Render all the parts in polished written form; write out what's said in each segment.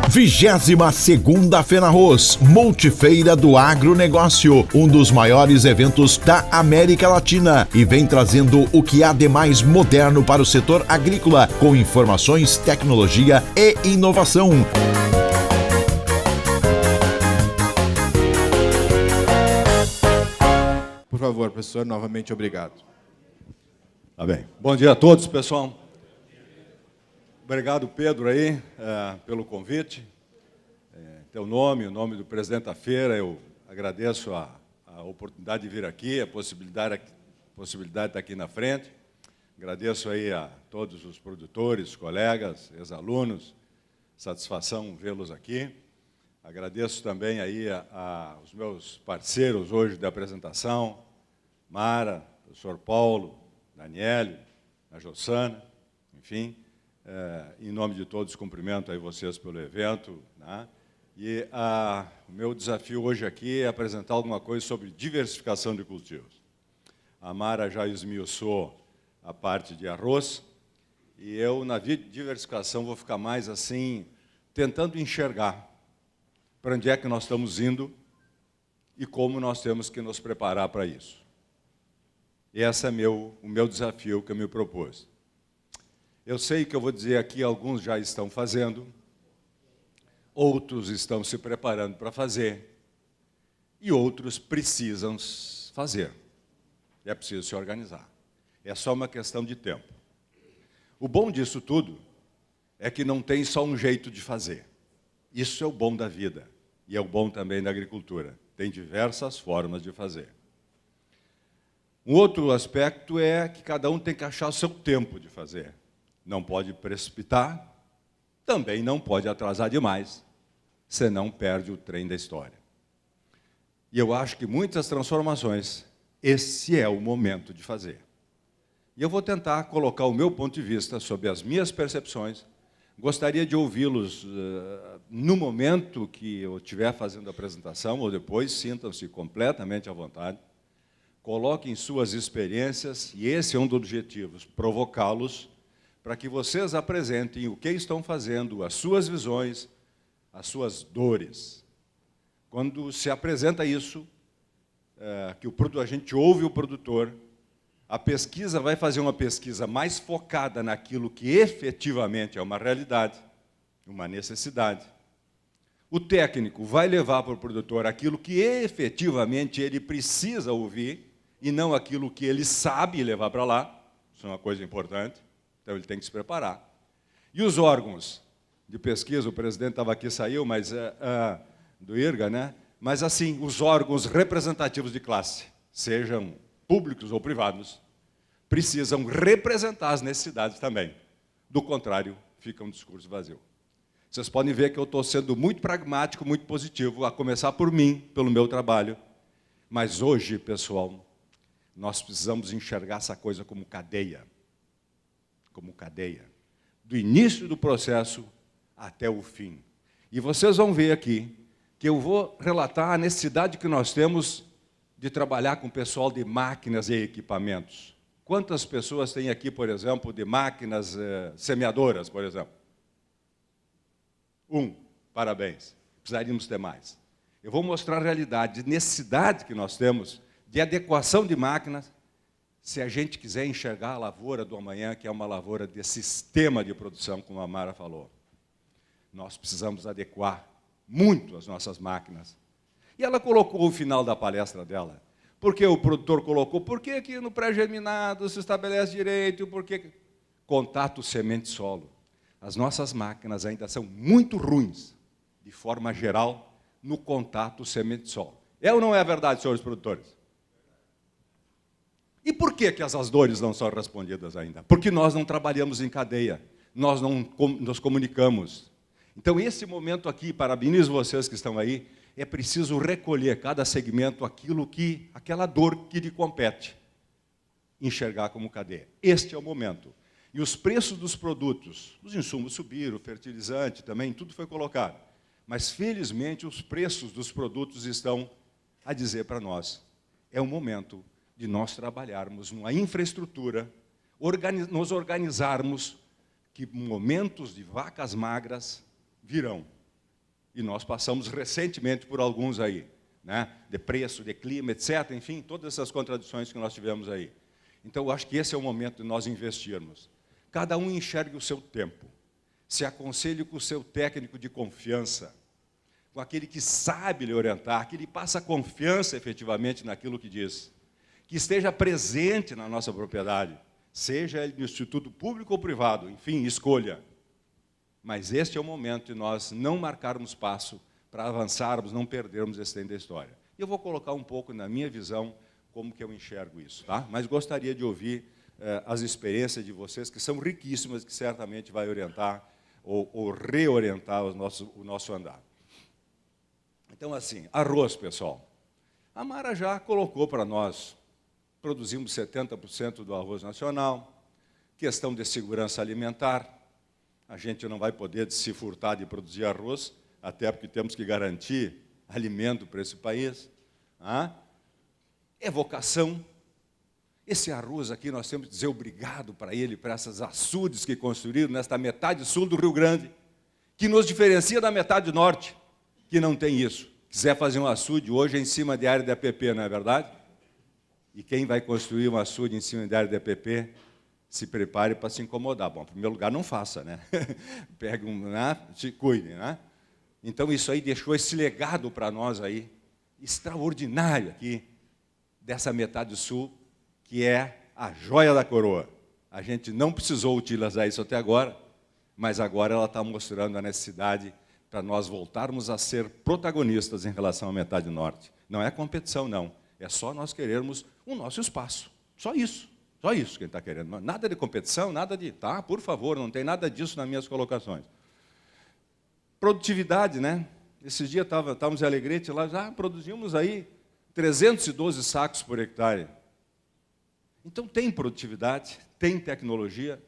22ª FENARROZ, Multifeira do Agronegócio, um dos maiores eventos da América Latina, e vem trazendo o que há de mais moderno para o setor agrícola, com informações, tecnologia e inovação. Por favor, professor, novamente obrigado. Tá bem. Bom dia a todos, pessoal. Obrigado, Pedro, aí, pelo convite. Teu nome, o nome do presidente da feira, eu agradeço a oportunidade de vir aqui, a possibilidade de estar aqui na frente. Agradeço aí a todos os produtores, colegas, ex-alunos, satisfação vê-los aqui. Agradeço também aí aos meus parceiros hoje da apresentação, Mara, professor Paulo, Daniele, a Jossana, enfim. Em nome de todos, cumprimento aí vocês pelo evento, né? E o meu desafio hoje aqui é apresentar alguma coisa sobre diversificação de cultivos. A Mara já esmiuçou a parte de arroz, e eu, na diversificação, vou ficar mais assim, tentando enxergar para onde é que nós estamos indo e como nós temos que nos preparar para isso. Esse é o meu desafio que eu me propus. Eu sei que eu vou dizer aqui, alguns já estão fazendo, outros estão se preparando para fazer, e outros precisam fazer. É preciso se organizar. É só uma questão de tempo. O bom disso tudo é que não tem só um jeito de fazer. Isso é o bom da vida, e é o bom também da agricultura. Tem diversas formas de fazer. Um outro aspecto é que cada um tem que achar o seu tempo de fazer. Não pode precipitar, também não pode atrasar demais, senão perde o trem da história. E eu acho que muitas transformações, esse é o momento de fazer. E eu vou tentar colocar o meu ponto de vista sobre as minhas percepções. Gostaria de ouvi-los no momento que eu estiver fazendo a apresentação, ou depois, sintam-se completamente à vontade. Coloquem suas experiências, e esse é um dos objetivos, provocá-los, para que vocês apresentem o que estão fazendo, as suas visões, as suas dores. Quando se apresenta isso, que a gente ouve o produtor, a pesquisa vai fazer uma pesquisa mais focada naquilo que efetivamente é uma realidade, uma necessidade. O técnico vai levar para o produtor aquilo que efetivamente ele precisa ouvir, e não aquilo que ele sabe levar para lá. Isso é uma coisa importante. Então, ele tem que se preparar. E os órgãos de pesquisa, o presidente estava aqui, saiu, mas do IRGA, né? Mas, assim, os órgãos representativos de classe, sejam públicos ou privados, precisam representar as necessidades também. Do contrário, fica um discurso vazio. Vocês podem ver que eu estou sendo muito pragmático, muito positivo, a começar por mim, pelo meu trabalho. Mas hoje, pessoal, nós precisamos enxergar essa coisa como cadeia. Como cadeia, do início do processo até o fim. E vocês vão ver aqui que eu vou relatar a necessidade que nós temos de trabalhar com o pessoal de máquinas e equipamentos. Quantas pessoas tem aqui, por exemplo, de máquinas semeadoras, por exemplo? Parabéns. Precisaríamos ter mais. Eu vou mostrar a realidade, de necessidade que nós temos de adequação de máquinas, se a gente quiser enxergar a lavoura do amanhã, que é uma lavoura de sistema de produção, como a Mara falou. Nós precisamos adequar muito as nossas máquinas. E ela colocou o final da palestra dela. Por que o produtor colocou? Por que aqui no pré-germinado se estabelece direito? Por que? Contato semente-solo. As nossas máquinas ainda são muito ruins, de forma geral, no contato semente-solo. É ou não é verdade, senhores produtores? E por que essas dores não são respondidas ainda? Porque nós não trabalhamos em cadeia, nós não nos comunicamos. Então, esse momento aqui, parabenizo vocês que estão aí, é preciso recolher cada segmento aquela dor que lhe compete, enxergar como cadeia. Este é o momento. E os preços dos produtos, os insumos subiram, o fertilizante também, tudo foi colocado. Mas, felizmente, os preços dos produtos estão a dizer para nós, é o momento de nós trabalharmos numa infraestrutura, nos organizarmos, que momentos de vacas magras virão. E nós passamos recentemente por alguns aí, né? De preço, de clima, etc. Enfim, todas essas contradições que nós tivemos aí. Então, eu acho que esse é o momento de nós investirmos. Cada um enxergue o seu tempo. Se aconselhe com o seu técnico de confiança, com aquele que sabe lhe orientar, que lhe passa confiança efetivamente naquilo que diz, que esteja presente na nossa propriedade, seja ele no instituto público ou privado, enfim, escolha. Mas este é o momento de nós não marcarmos passo para avançarmos, não perdermos esse tempo da história. E eu vou colocar um pouco na minha visão como que eu enxergo isso, tá? Mas gostaria de ouvir as experiências de vocês, que são riquíssimas, que certamente vai orientar ou reorientar o nosso andar. Então, assim, arroz, pessoal. A Mara já colocou para nós, produzimos 70% do arroz nacional, questão de segurança alimentar, a gente não vai poder se furtar de produzir arroz, até porque temos que garantir alimento para esse país. É vocação. Esse arroz aqui, nós temos que dizer obrigado para ele, para essas açudes que construíram nesta metade sul do Rio Grande, que nos diferencia da metade norte, que não tem isso. Quiser fazer um açude hoje é em cima de área de APP, não é verdade? E quem vai construir um açude em cima de área de APP, se prepare para se incomodar. Bom, em primeiro lugar, não faça, né? Pegue se cuide, né? Então, isso aí deixou esse legado para nós aí, extraordinário aqui, dessa metade sul, que é a joia da coroa. A gente não precisou utilizar isso até agora, mas agora ela está mostrando a necessidade para nós voltarmos a ser protagonistas em relação à metade norte. Não é competição, não. É só nós querermos o nosso espaço. Só isso. Só isso que ele está querendo. Nada de competição, nada de... Tá, por favor, não tem nada disso nas minhas colocações. Produtividade, né? Esses dias estávamos em Alegrete, lá já produzimos aí 312 sacos por hectare. Então, tem produtividade, tem tecnologia.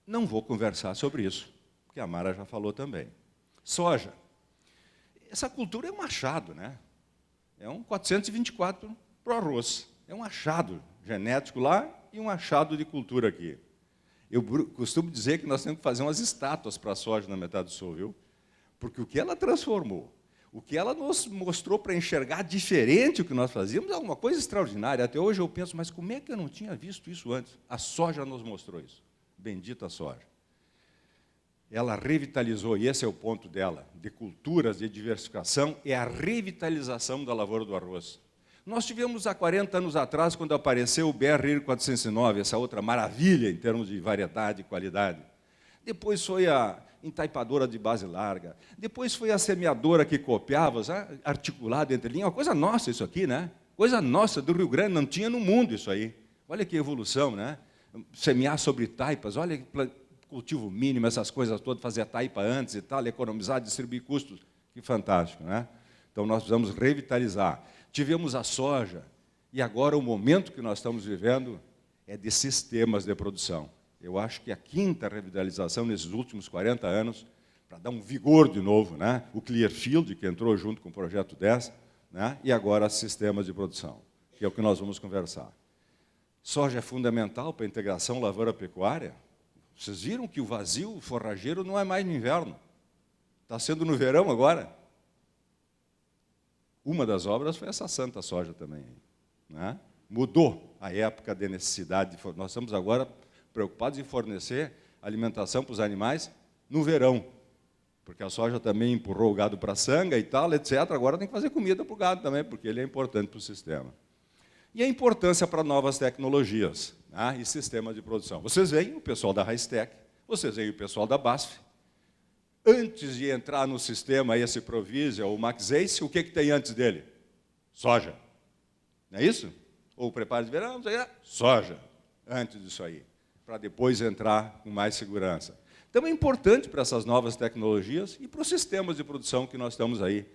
Não vou conversar sobre isso, porque a Mara já falou também. Soja. Essa cultura é um achado, né? É um 424 para o arroz. É um achado genético lá e um achado de cultura aqui. Eu costumo dizer que nós temos que fazer umas estátuas para a soja na metade sul, viu? Porque o que ela transformou, o que ela nos mostrou para enxergar diferente o que nós fazíamos, é uma coisa extraordinária. Até hoje eu penso, mas como é que eu não tinha visto isso antes? A soja nos mostrou isso. Bendita soja. Ela revitalizou, e esse é o ponto dela, de culturas, de diversificação, é a revitalização da lavoura do arroz. Nós tivemos há 40 anos atrás, quando apareceu o BR 409, essa outra maravilha em termos de variedade e qualidade. Depois foi a entaipadora de base larga. Depois foi a semeadora que copiava, articulada entre linhas. Uma coisa nossa isso aqui, né? Coisa nossa do Rio Grande, não tinha no mundo isso aí. Olha que evolução, né? Semear sobre taipas, olha cultivo mínimo, essas coisas todas, fazer a taipa antes e tal, economizar, distribuir custos. Que fantástico, né? Então, nós precisamos revitalizar. Tivemos a soja, e agora o momento que nós estamos vivendo é de sistemas de produção. Eu acho que a quinta revitalização nesses últimos 40 anos, para dar um vigor de novo, né? O Clearfield, que entrou junto com o Projeto 10, né? E agora sistemas de produção, que é o que nós vamos conversar. Soja é fundamental para a integração lavoura-pecuária. Vocês viram que o vazio forrageiro não é mais no inverno, está sendo no verão agora. Uma das obras foi essa santa soja também, né? Mudou a época de necessidade. Nós estamos agora preocupados em fornecer alimentação para os animais no verão, porque a soja também empurrou o gado para a sanga e tal, etc. Agora tem que fazer comida para o gado também, porque ele é importante para o sistema. E a importância para novas tecnologias, né? E sistemas de produção. Vocês veem o pessoal da Raisteck, vocês veem o pessoal da BASF. Antes de entrar no sistema esse Provisia ou o MaxAce, o que tem antes dele? Soja. Não é isso? Ou o preparo de verão, soja, antes disso aí, para depois entrar com mais segurança. Então, é importante para essas novas tecnologias e para os sistemas de produção que nós estamos aí,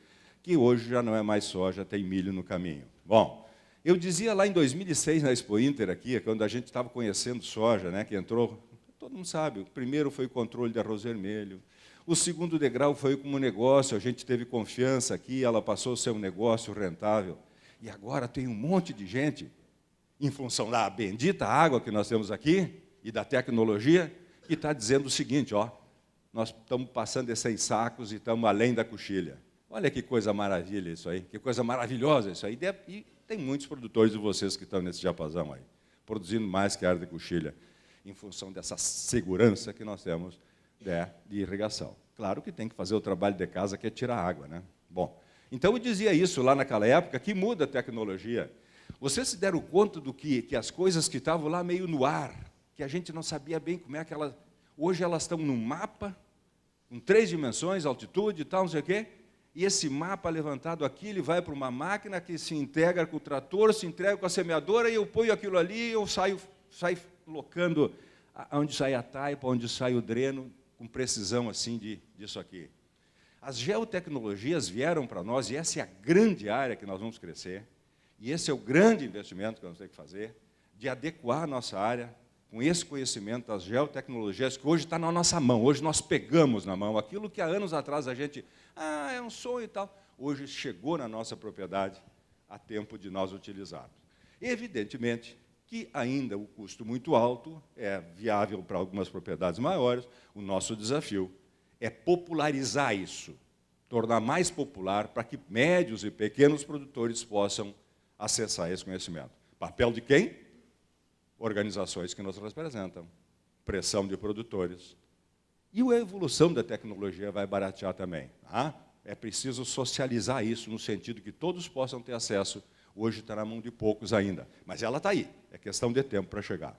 que hoje já não é mais soja, tem milho no caminho. Bom, eu dizia lá em 2006, na Expo Inter, aqui, quando a gente estava conhecendo soja, né, que entrou, todo mundo sabe, o primeiro foi o controle de arroz vermelho, o segundo degrau foi como negócio, a gente teve confiança aqui, ela passou a ser um negócio rentável. E agora tem um monte de gente, em função da bendita água que nós temos aqui, e da tecnologia, que está dizendo o seguinte, ó, nós estamos passando esses sacos e estamos além da coxilha. Olha que coisa maravilha isso aí, que coisa maravilhosa isso aí. E tem muitos produtores de vocês que estão nesse diapasão aí, produzindo mais que área de coxilha, em função dessa segurança que nós temos de irrigação. Claro que tem que fazer o trabalho de casa, que é tirar água, né? Bom, então eu dizia isso lá naquela época, que muda a tecnologia. Vocês se deram conta do que as coisas que estavam lá meio no ar, que a gente não sabia bem como é que elas... Hoje elas estão num mapa, com 3 dimensões, altitude e tal, não sei o quê, e esse mapa levantado aqui, ele vai para uma máquina que se integra com o trator, se integra com a semeadora, e eu ponho aquilo ali, eu saio locando onde sai a taipa, onde sai o dreno, com precisão assim disso aqui. As geotecnologias vieram para nós, e essa é a grande área que nós vamos crescer, e esse é o grande investimento que nós temos que fazer, de adequar a nossa área com esse conhecimento das geotecnologias, que hoje está na nossa mão, hoje nós pegamos na mão aquilo que há anos atrás a gente, é um sonho e tal, hoje chegou na nossa propriedade a tempo de nós utilizarmos. Evidentemente que ainda o custo muito alto é viável para algumas propriedades maiores, o nosso desafio é popularizar isso, tornar mais popular para que médios e pequenos produtores possam acessar esse conhecimento. Papel de quem? Organizações que nos representam, pressão de produtores. E a evolução da tecnologia vai baratear também. Tá? É preciso socializar isso, no sentido que todos possam ter acesso. Hoje está na mão de poucos ainda, mas ela está aí, é questão de tempo para chegar.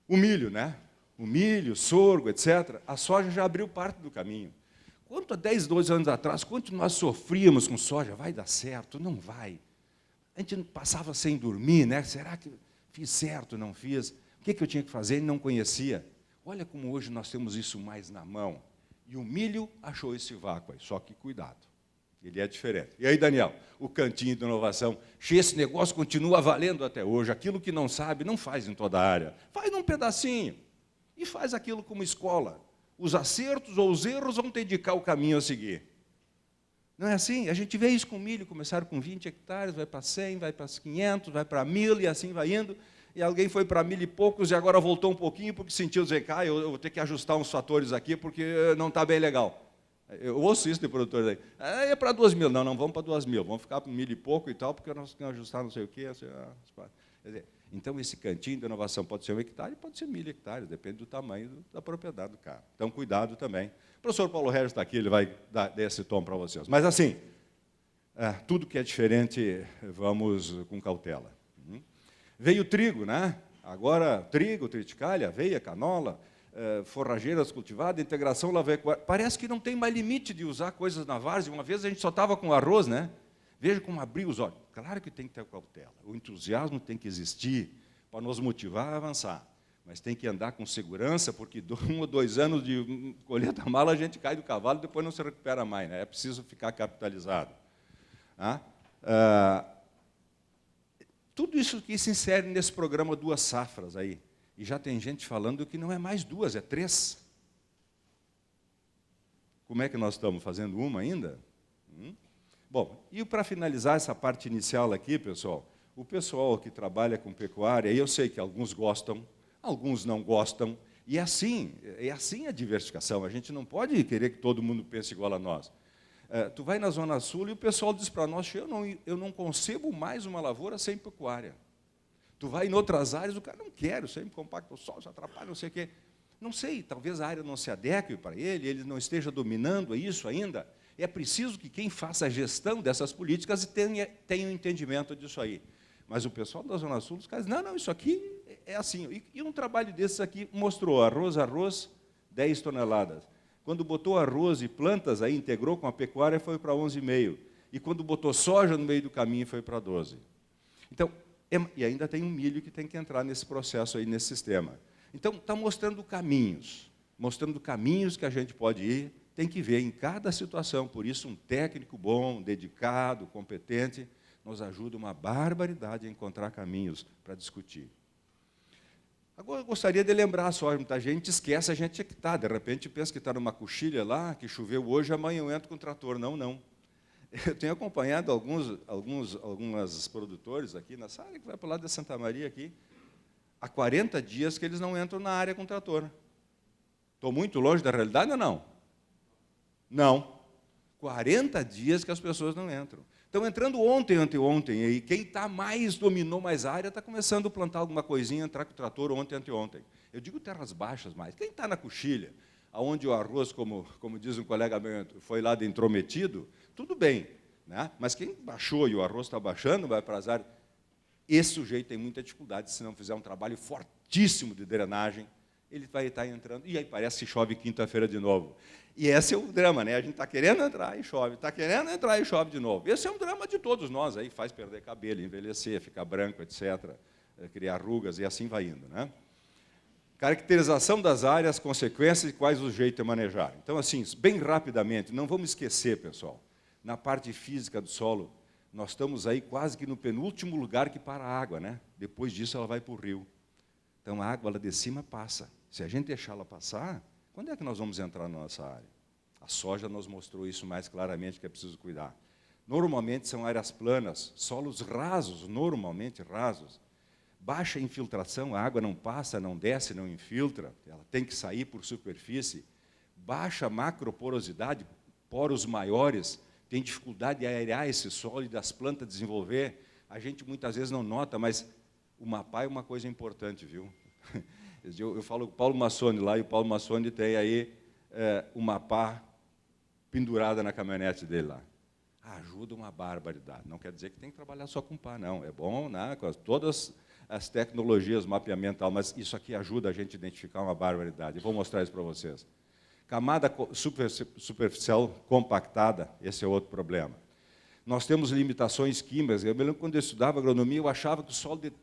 O milho, né? O milho, sorgo, etc., a soja já abriu parte do caminho. Quanto há 10, 12 anos atrás, quanto nós sofríamos com soja? Vai dar certo? Não vai. A gente passava sem dormir, né? Será que fiz certo, não fiz? O que eu tinha que fazer? Ele não conhecia. Olha como hoje nós temos isso mais na mão. E o milho achou esse vácuo aí, só que cuidado. Ele é diferente. E aí, Daniel, o cantinho de inovação, esse negócio continua valendo até hoje. Aquilo que não sabe, não faz em toda a área. Faz num pedacinho. E faz aquilo como escola. Os acertos ou os erros vão te indicar o caminho a seguir. Não é assim? A gente vê isso com milho, começaram com 20 hectares, vai para 100, vai para 500, vai para 1.000, e assim vai indo. E alguém foi para 1.000 e poucos, e agora voltou um pouquinho, porque sentiu dizer, eu vou ter que ajustar uns fatores aqui, porque não está bem legal. Eu ouço isso de produtores aí. É para 2.000. Não, vamos para 2.000. Vamos ficar para 1.000 e pouco e tal, porque nós temos que ajustar não sei o quê. Assim, quer dizer, então, esse cantinho de inovação pode ser 1 hectare, pode ser 1.000 hectares, depende do tamanho da propriedade do cara. Então, cuidado também. O professor Paulo Regis está aqui, ele vai dar esse tom para vocês. Mas, assim, tudo que é diferente, vamos com cautela. Veio o trigo, né? Agora, trigo, triticalha, aveia, canola, forrageiras cultivadas, integração lavoura. Parece que não tem mais limite de usar coisas na várzea. Uma vez a gente só estava com arroz, né? Veja como abriu os olhos. Claro que tem que ter cautela. O entusiasmo tem que existir para nos motivar a avançar. Mas tem que andar com segurança, porque 1 ou 2 anos de colheita mala, a gente cai do cavalo e depois não se recupera mais, né? É preciso ficar capitalizado. Tudo isso que se insere nesse programa 2 safras aí. E já tem gente falando que não é mais 2, é 3. Como é que nós estamos fazendo uma ainda? Bom, e para finalizar essa parte inicial aqui, pessoal, o pessoal que trabalha com pecuária, eu sei que alguns gostam, alguns não gostam, e é assim a diversificação. A gente não pode querer que todo mundo pense igual a nós. Tu vai na Zona Sul e o pessoal diz para nós, eu não concebo mais uma lavoura sem pecuária. Tu vai em outras áreas, o cara não quer, sempre compacta o solo, se atrapalha, não sei o quê. Não sei, talvez a área não se adeque para ele não esteja dominando isso ainda. É preciso que quem faça a gestão dessas políticas tenha um entendimento disso aí. Mas o pessoal da Zona Sul, os caras dizem, não, isso aqui é assim. E um trabalho desses aqui mostrou arroz, 10 toneladas. Quando botou arroz e plantas, aí integrou com a pecuária, foi para 11,5. E quando botou soja no meio do caminho, foi para 12. Então, e ainda tem um milho que tem que entrar nesse processo aí, nesse sistema. Então, está mostrando caminhos que a gente pode ir, tem que ver em cada situação. Por isso, um técnico bom, dedicado, competente, nos ajuda uma barbaridade a encontrar caminhos para discutir. Agora, eu gostaria de lembrar só, muita gente esquece, a gente é que está. De repente, pensa que está numa coxilha lá, que choveu hoje, amanhã eu entro com o trator. Não. Eu tenho acompanhado alguns produtores aqui, nessa área que vai para o lado da Santa Maria, aqui, há 40 dias que eles não entram na área com o trator. Estou muito longe da realidade ou não? Não. 40 dias que as pessoas não entram. Estão entrando ontem, anteontem, e quem dominou mais a área está começando a plantar alguma coisinha, entrar com o trator ontem, anteontem. Eu digo terras baixas mais. Quem está na coxilha, onde o arroz, como diz um colega meu, foi lá de intrometido, tudo bem. Né? Mas quem baixou e o arroz está baixando, vai para as áreas. Esse sujeito tem muita dificuldade, se não fizer um trabalho fortíssimo de drenagem, ele vai estar entrando, e aí parece que chove quinta-feira de novo. E esse é o drama, né? A gente está querendo entrar e chove, está querendo entrar e chove de novo. Esse é um drama de todos nós, aí faz perder cabelo, envelhecer, ficar branco, etc., criar rugas, e assim vai indo. Né? Caracterização das áreas, consequências e quais o jeito de manejar. Então, assim, bem rapidamente, não vamos esquecer, pessoal, na parte física do solo, nós estamos aí quase que no penúltimo lugar que para a água, né? Depois disso ela vai para o rio. Então a água lá de cima passa. Se a gente deixar ela passar, quando é que nós vamos entrar na nossa área? A soja nos mostrou isso mais claramente, que é preciso cuidar. Normalmente são áreas planas, solos rasos, normalmente rasos. Baixa infiltração, a água não passa, não desce, não infiltra, ela tem que sair por superfície. Baixa macroporosidade, poros maiores, tem dificuldade de aerear esse solo e das plantas desenvolver. A gente muitas vezes não nota, mas o MAPA é uma coisa importante, viu? Eu falo com o Paulo Massoni lá, e o Paulo Massoni tem aí o MAPA pendurada na caminhonete dele lá. Ajuda uma barbaridade. Não quer dizer que tem que trabalhar só com pá, não. É bom, né, com todas as tecnologias, mapeamento, mas isso aqui ajuda a gente a identificar uma barbaridade. Eu vou mostrar isso para vocês. Camada superficial compactada, esse é outro problema. Nós temos limitações químicas. Eu me lembro quando eu estudava agronomia, eu achava que o solo de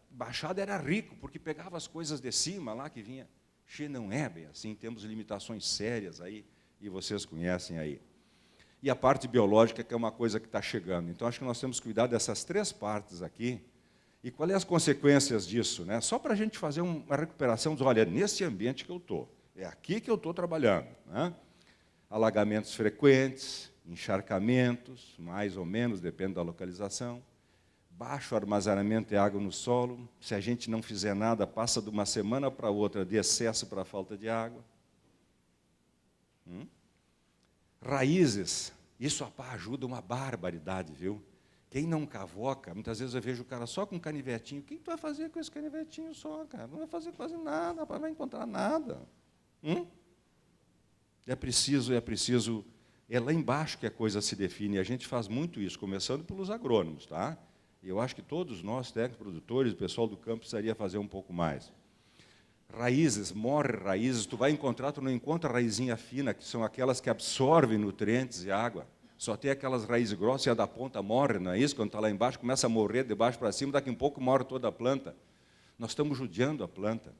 baixada era rico, porque pegava as coisas de cima lá que vinha. Não é bem assim, temos limitações sérias aí, e vocês conhecem aí. E a parte biológica, que é uma coisa que está chegando. Então, acho que nós temos que cuidar dessas três partes aqui. E quais são as consequências disso? Né? Só para a gente fazer uma recuperação, dizer, olha, é nesse ambiente que eu estou. É aqui que eu estou trabalhando. Né? Alagamentos frequentes, encharcamentos, mais ou menos, depende da localização. Baixo armazenamento de água no solo. Se a gente não fizer nada, passa de uma semana para outra de excesso para falta de água. Raízes. Isso ajuda uma barbaridade, viu? Quem não cavoca, muitas vezes eu vejo o cara só com canivetinho. O que tu vai fazer com esse canivetinho só, cara? Não vai fazer quase nada, não vai encontrar nada. É preciso, é lá embaixo que a coisa se define. E a gente faz muito isso, começando pelos agrônomos, tá? E eu acho que todos nós, técnicos, produtores, o pessoal do campo, precisaria fazer um pouco mais. Raízes, morre raízes, tu não encontra raizinha fina, que são aquelas que absorvem nutrientes e água. Só tem aquelas raízes grossas e a da ponta morre, não é isso? Quando está lá embaixo, começa a morrer de baixo para cima, daqui a pouco morre toda a planta. Nós estamos judiando a planta.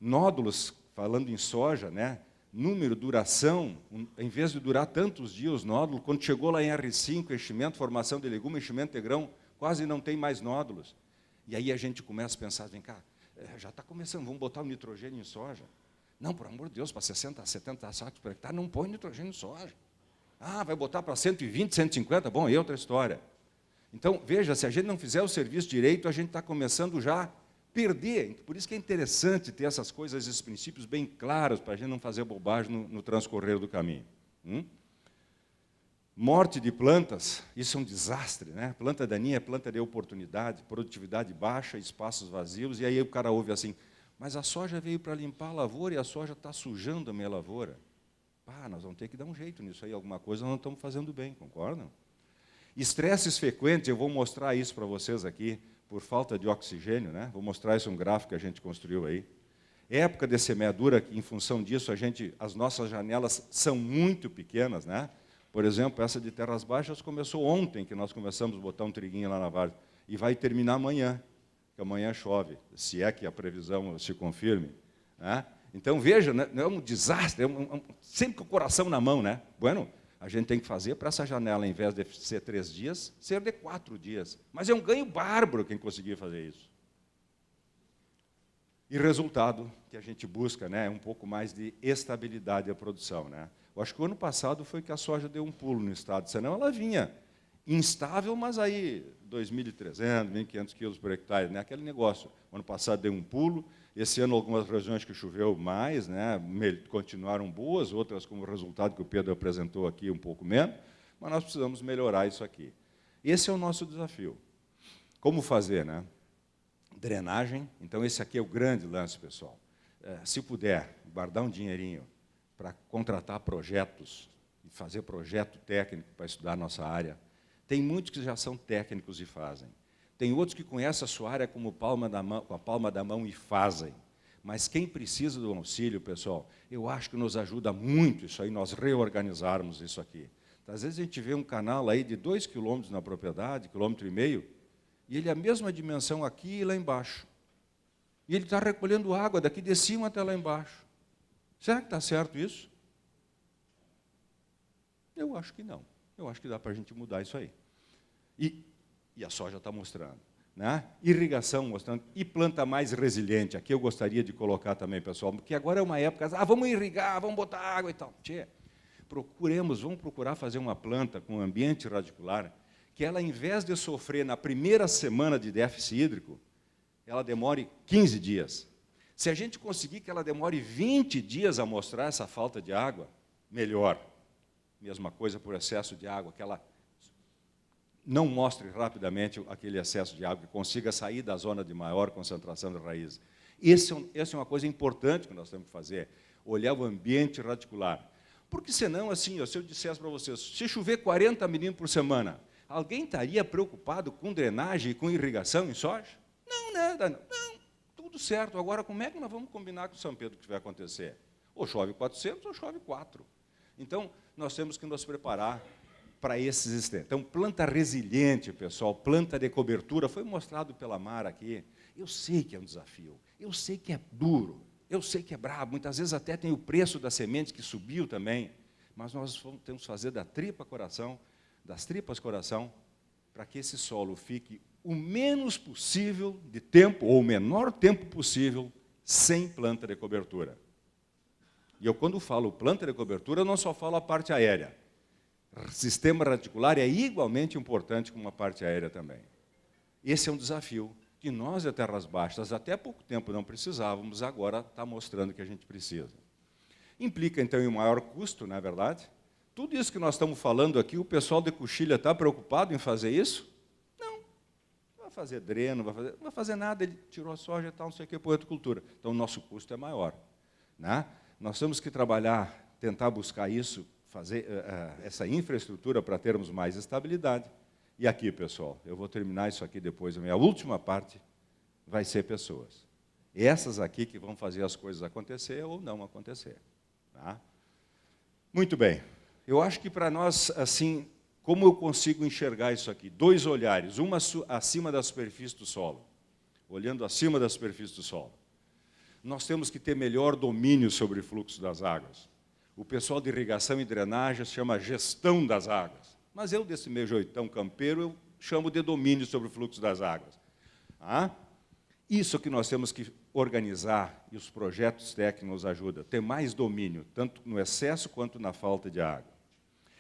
Nódulos, falando em soja, né? Número, duração, em vez de durar tantos dias os nódulos, quando chegou lá em R5, enchimento, formação de legume, enchimento de grão, quase não tem mais nódulos. E aí a gente começa a pensar, vem cá, já está começando, vamos botar o nitrogênio em soja. Não, por amor de Deus, para 60, 70 sacos por hectare, não põe nitrogênio em soja. Vai botar para 120, 150, bom, é outra história. Então, veja, se a gente não fizer o serviço direito, a gente está começando já a perder. Por isso que é interessante ter essas coisas, esses princípios bem claros, para a gente não fazer bobagem no transcorrer do caminho. Morte de plantas, isso é um desastre, né? Planta daninha é planta de oportunidade, produtividade baixa, espaços vazios, e aí o cara ouve assim, mas a soja veio para limpar a lavoura e a soja está sujando a minha lavoura. Nós vamos ter que dar um jeito nisso aí, alguma coisa nós não estamos fazendo bem, concordam? Estresses frequentes, eu vou mostrar isso para vocês aqui, por falta de oxigênio, né? Vou mostrar isso um gráfico que a gente construiu aí. Época de semeadura, que em função disso, as nossas janelas são muito pequenas, né? Por exemplo, essa de terras baixas começou ontem, que nós começamos a botar um triguinho lá na várzea, e vai terminar amanhã, que amanhã chove, se é que a previsão se confirme, né? Então, veja, né, é um desastre, sempre com o coração na mão, né? Bueno, a gente tem que fazer para essa janela, em vez de ser 3 dias, ser de 4 dias. Mas é um ganho bárbaro quem conseguir fazer isso. E resultado que a gente busca, né, é um pouco mais de estabilidade da produção, né? Eu acho que o ano passado foi que a soja deu um pulo no estado, senão ela vinha instável, mas aí 2.300, 1.500 quilos por hectare, né? Aquele negócio. O ano passado deu um pulo, esse ano algumas regiões que choveu mais, né? Continuaram boas, outras como o resultado que o Pedro apresentou aqui, um pouco menos, mas nós precisamos melhorar isso aqui. Esse é o nosso desafio. Como fazer, né? Drenagem, então esse aqui é o grande lance, pessoal. Se puder, guardar um dinheirinho para contratar projetos, e fazer projeto técnico para estudar a nossa área. Tem muitos que já são técnicos e fazem. Tem outros que conhecem a sua área como palma da mão, com a palma da mão e fazem. Mas quem precisa do auxílio, pessoal, eu acho que nos ajuda muito isso aí, nós reorganizarmos isso aqui. Às vezes a gente vê um canal aí de 2 quilômetros na propriedade, 1,5 km, e ele é a mesma dimensão aqui e lá embaixo. E ele está recolhendo água daqui de cima até lá embaixo. Será que está certo isso? Eu acho que não. Eu acho que dá para a gente mudar isso aí. E a soja está mostrando. Né? Irrigação mostrando. E planta mais resiliente. Aqui eu gostaria de colocar também, pessoal, porque agora é uma época, vamos irrigar, vamos botar água e tal. Tchê, vamos procurar fazer uma planta com ambiente radicular, que ela, em vez de sofrer na primeira semana de déficit hídrico, ela demore 15 dias. Se a gente conseguir que ela demore 20 dias a mostrar essa falta de água, melhor. Mesma coisa por excesso de água, que ela não mostre rapidamente aquele excesso de água, que consiga sair da zona de maior concentração de raízes. Essa é uma coisa importante que nós temos que fazer, olhar o ambiente radicular. Porque senão, assim, se eu dissesse para vocês, se chover 40 milímetros por semana, alguém estaria preocupado com drenagem e com irrigação em soja? Não, nada, não, tudo certo. Agora, como é que nós vamos combinar com São Pedro que vai acontecer? Ou chove 400 ou chove 4. Então, nós temos que nos preparar para esses extremos. Então, planta resiliente, pessoal, planta de cobertura, foi mostrado pela Mara aqui. Eu sei que é um desafio, eu sei que é duro, eu sei que é brabo, muitas vezes até tem o preço das sementes que subiu também, mas nós temos que fazer das tripas coração, para que esse solo fique o menos possível de tempo, ou o menor tempo possível, sem planta de cobertura. E eu, quando falo planta de cobertura, não só falo a parte aérea. Sistema radicular é igualmente importante como a parte aérea também. Esse é um desafio que nós, de terras baixas, até pouco tempo não precisávamos, agora está mostrando que a gente precisa. Implica, então, em um maior custo, não é verdade? Tudo isso que nós estamos falando aqui, o pessoal de Coxilha está preocupado em fazer isso? Não. Não vai fazer dreno, não vai fazer nada, ele tirou a soja e tal, não sei o que, para outra cultura. Então, o nosso custo é maior. Né? Nós temos que trabalhar, tentar buscar isso, fazer essa infraestrutura para termos mais estabilidade. E aqui, pessoal, eu vou terminar isso aqui depois, a minha última parte vai ser pessoas. Essas aqui que vão fazer as coisas acontecer ou não acontecer. Tá? Muito bem. Eu acho que para nós, assim, como eu consigo enxergar isso aqui? 2 olhares, uma acima da superfície do solo, olhando acima da superfície do solo. Nós temos que ter melhor domínio sobre o fluxo das águas. O pessoal de irrigação e drenagem chama gestão das águas. Mas eu, desse meu jeitão campeiro, eu chamo de domínio sobre o fluxo das águas. Isso que nós temos que organizar, e os projetos técnicos nos ajudam, ter mais domínio, tanto no excesso quanto na falta de água.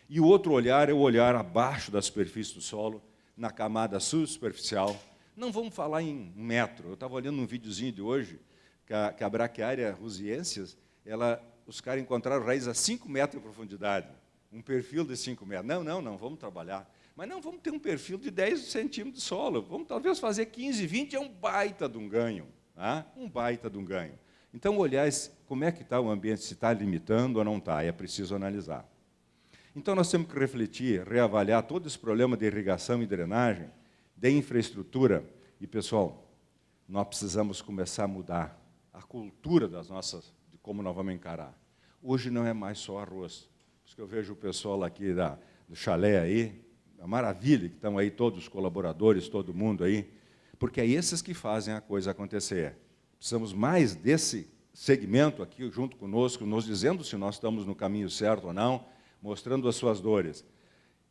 E o outro olhar é o olhar abaixo da superfície do solo, na camada subsuperficial. Não vamos falar em metro. Eu estava olhando um videozinho de hoje, que a Braquiária rusiensis, os caras encontraram raízes a 5 metros de profundidade, um perfil de 5 metros. Não, vamos trabalhar. Mas não, vamos ter um perfil de 10 centímetros de solo. Vamos talvez fazer 15, 20, é um baita de um ganho. Tá? Um baita de um ganho. Então, olhar como é que está o ambiente, se está limitando ou não está, é preciso analisar. Então, nós temos que refletir, reavaliar todo esse problema de irrigação e drenagem, de infraestrutura. E, pessoal, nós precisamos começar a mudar a cultura de como nós vamos encarar. Hoje não é mais só arroz. Por isso que eu vejo o pessoal aqui do chalé aí, a maravilha, que estão aí todos os colaboradores, todo mundo aí, porque é esses que fazem a coisa acontecer. Precisamos mais desse segmento aqui junto conosco, nos dizendo se nós estamos no caminho certo ou não, mostrando as suas dores.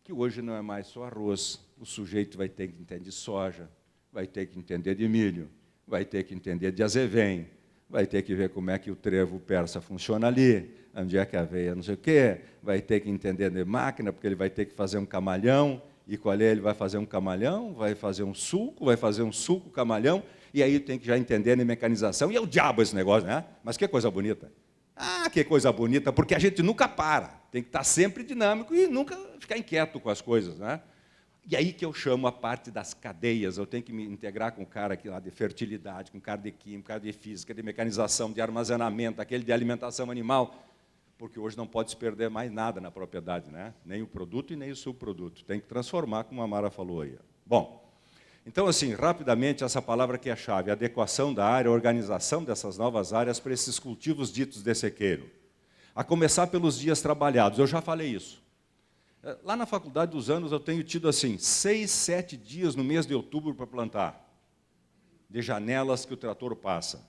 Que hoje não é mais só arroz, o sujeito vai ter que entender de soja, vai ter que entender de milho, vai ter que entender de azevém, vai ter que ver como é que o trevo persa funciona ali, onde é que a aveia não sei o quê, vai ter que entender de máquina, porque ele vai ter que fazer um camalhão, e qual é? Ele vai fazer um camalhão, vai fazer um suco camalhão, e aí tem que já entender a mecanização. E é o diabo esse negócio, né? Mas que coisa bonita. Ah, que coisa bonita, porque a gente nunca para. Tem que estar sempre dinâmico e nunca ficar inquieto com as coisas, né? E aí que eu chamo a parte das cadeias. Eu tenho que me integrar com o cara aqui lá de fertilidade, com o cara de química, cara de física, de mecanização, de armazenamento, aquele de alimentação animal, porque hoje não pode se perder mais nada na propriedade, né? Nem o produto e nem o subproduto. Tem que transformar, como a Mara falou aí. Bom, então, assim, rapidamente, essa palavra que é a chave, adequação da área, organização dessas novas áreas para esses cultivos ditos de sequeiro. A começar pelos dias trabalhados, eu já falei isso. Lá na Faculdade dos Anos, eu tenho tido, assim, 6, 7 dias no mês de outubro para plantar, de janelas que o trator passa.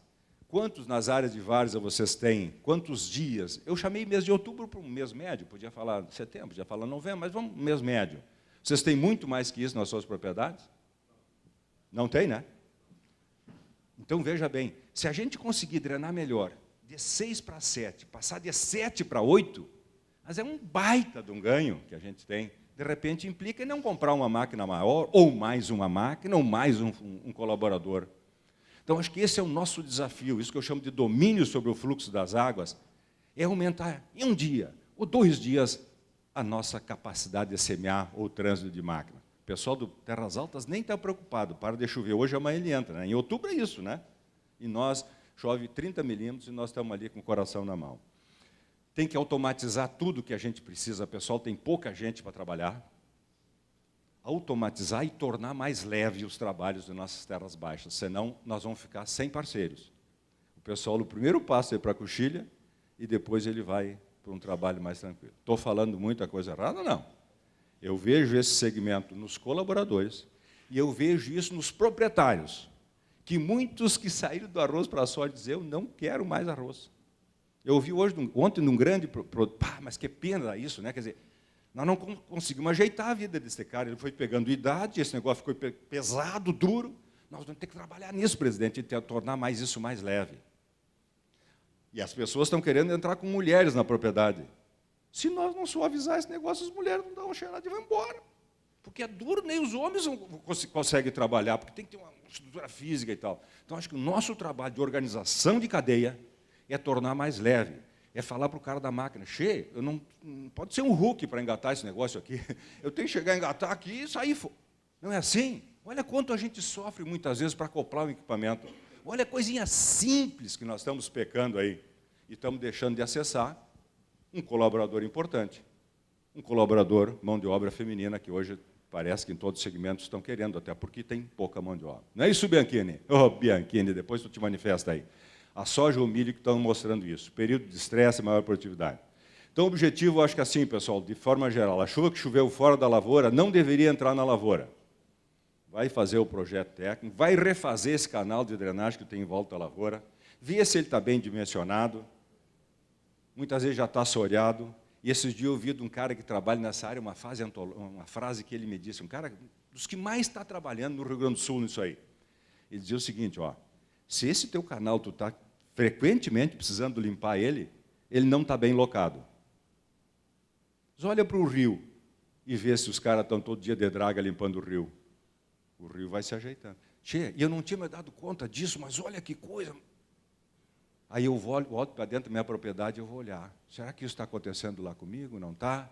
Quantos nas áreas de várzea vocês têm? Quantos dias? Eu chamei mês de outubro para um mês médio, podia falar setembro, podia falar novembro, mas vamos mês médio. Vocês têm muito mais que isso nas suas propriedades? Não tem, né? Então, veja bem, se a gente conseguir drenar melhor, de 6 para 7, passar de 7 para 8, mas é um baita de um ganho que a gente tem. De repente, implica em não comprar uma máquina maior, ou mais uma máquina, ou mais um colaborador. Então, acho que esse é o nosso desafio, isso que eu chamo de domínio sobre o fluxo das águas, é aumentar em um dia ou 2 dias a nossa capacidade de semear ou trânsito de máquina. O pessoal do Terras Altas nem está preocupado, para de chover hoje, amanhã ele entra, né? Em outubro é isso, né? E nós, chove 30 milímetros e nós estamos ali com o coração na mão. Tem que automatizar tudo que a gente precisa, pessoal, tem pouca gente para trabalhar. Automatizar e tornar mais leve os trabalhos de nossas terras baixas, senão nós vamos ficar sem parceiros. O pessoal, o primeiro passo é para a coxilha e depois ele vai para um trabalho mais tranquilo. Estou falando muita coisa errada? Não. Eu vejo esse segmento nos colaboradores e eu vejo isso nos proprietários, que muitos que saíram do arroz para a soja dizem, eu não quero mais arroz. Eu ouvi ontem num grande... mas que pena isso, né? Quer dizer, nós não conseguimos ajeitar a vida desse cara, ele foi pegando idade, esse negócio ficou pesado, duro, nós vamos ter que trabalhar nisso, presidente, e tornar mais isso mais leve. E as pessoas estão querendo entrar com mulheres na propriedade. Se nós não suavizar esse negócio, as mulheres não dão uma cheirada e vão embora. Porque é duro, nem os homens conseguem trabalhar, porque tem que ter uma estrutura física e tal. Então, acho que o nosso trabalho de organização de cadeia é tornar mais leve. É falar para o cara da máquina, eu não pode ser um Hulk para engatar esse negócio aqui. Eu tenho que chegar a engatar aqui e sair. Não é assim? Olha quanto a gente sofre muitas vezes para acoplar o equipamento. Olha a coisinha simples que nós estamos pecando aí. E estamos deixando de acessar um colaborador importante. Um colaborador, mão de obra feminina, que hoje parece que em todos os segmentos estão querendo, até porque tem pouca mão de obra. Não é isso, Bianchini? Bianchini, depois tu te manifesta aí. A soja e o milho que estão mostrando isso. Período de estresse e maior produtividade. Então, o objetivo, eu acho que assim, pessoal, de forma geral, a chuva que choveu fora da lavoura não deveria entrar na lavoura. Vai fazer o projeto técnico, vai refazer esse canal de drenagem que tem em volta da lavoura, ver se ele está bem dimensionado, muitas vezes já está assoreado, e esses dias eu ouvi de um cara que trabalha nessa área uma frase que ele me disse, um cara dos que mais está trabalhando no Rio Grande do Sul nisso aí. Ele dizia o seguinte, ó, se esse teu canal tu está frequentemente precisando limpar ele não está bem locado. Mas olha para o rio e vê se os caras estão todo dia de draga limpando o rio. O rio vai se ajeitando. Tchê, e eu não tinha me dado conta disso, mas olha que coisa. Aí eu volto para dentro da minha propriedade e eu vou olhar. Será que isso está acontecendo lá comigo? Não está?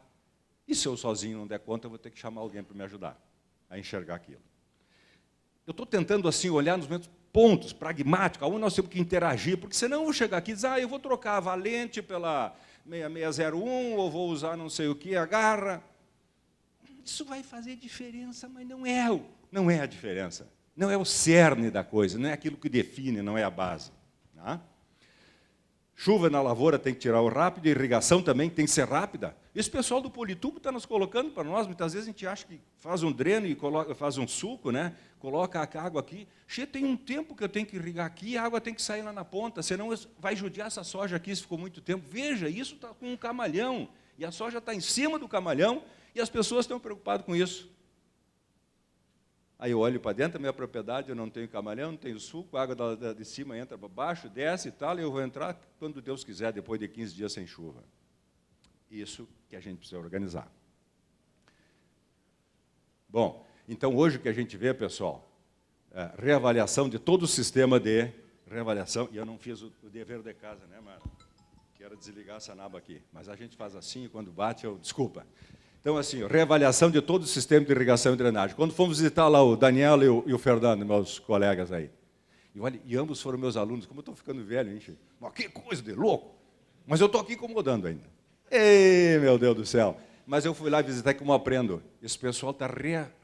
E se eu sozinho não der conta, eu vou ter que chamar alguém para me ajudar a enxergar aquilo. Eu estou tentando assim olhar nos meus pontos pragmáticos, aonde nós temos que interagir, porque senão eu vou chegar aqui e dizer, eu vou trocar a valente pela 6601, ou vou usar não sei o que, a garra. Isso vai fazer diferença, mas não é a diferença. Não é o cerne da coisa, não é aquilo que define, não é a base. Tá? Chuva na lavoura tem que tirar o rápido, a irrigação também tem que ser rápida. Esse pessoal do Politubo está nos colocando para nós, muitas vezes a gente acha que faz um dreno e faz um suco, né? Coloca a água aqui. Tem um tempo que eu tenho que irrigar aqui e a água tem que sair lá na ponta, senão vai judiar essa soja aqui se ficou muito tempo. Veja, isso está com um camalhão, e a soja está em cima do camalhão, e as pessoas estão preocupadas com isso. Aí eu olho para dentro da minha propriedade, eu não tenho camalhão, não tenho suco, a água de cima entra para baixo, desce e tal, e eu vou entrar quando Deus quiser, depois de 15 dias sem chuva. Isso que a gente precisa organizar. Bom, então hoje o que a gente vê, pessoal, é reavaliação de todo o sistema de reavaliação, e eu não fiz o dever de casa, né, Mara? Que era desligar essa naba aqui, mas a gente faz assim, e quando bate, desculpa. Então, assim, reavaliação de todo o sistema de irrigação e drenagem. Quando fomos visitar lá o Daniel e o Fernando, meus colegas aí, e, olha, e ambos foram meus alunos, como eu estou ficando velho, hein, Chico? Mas que coisa de louco! Mas eu estou aqui incomodando ainda. Ei, meu Deus do céu! Mas eu fui lá visitar e como aprendo. Esse pessoal está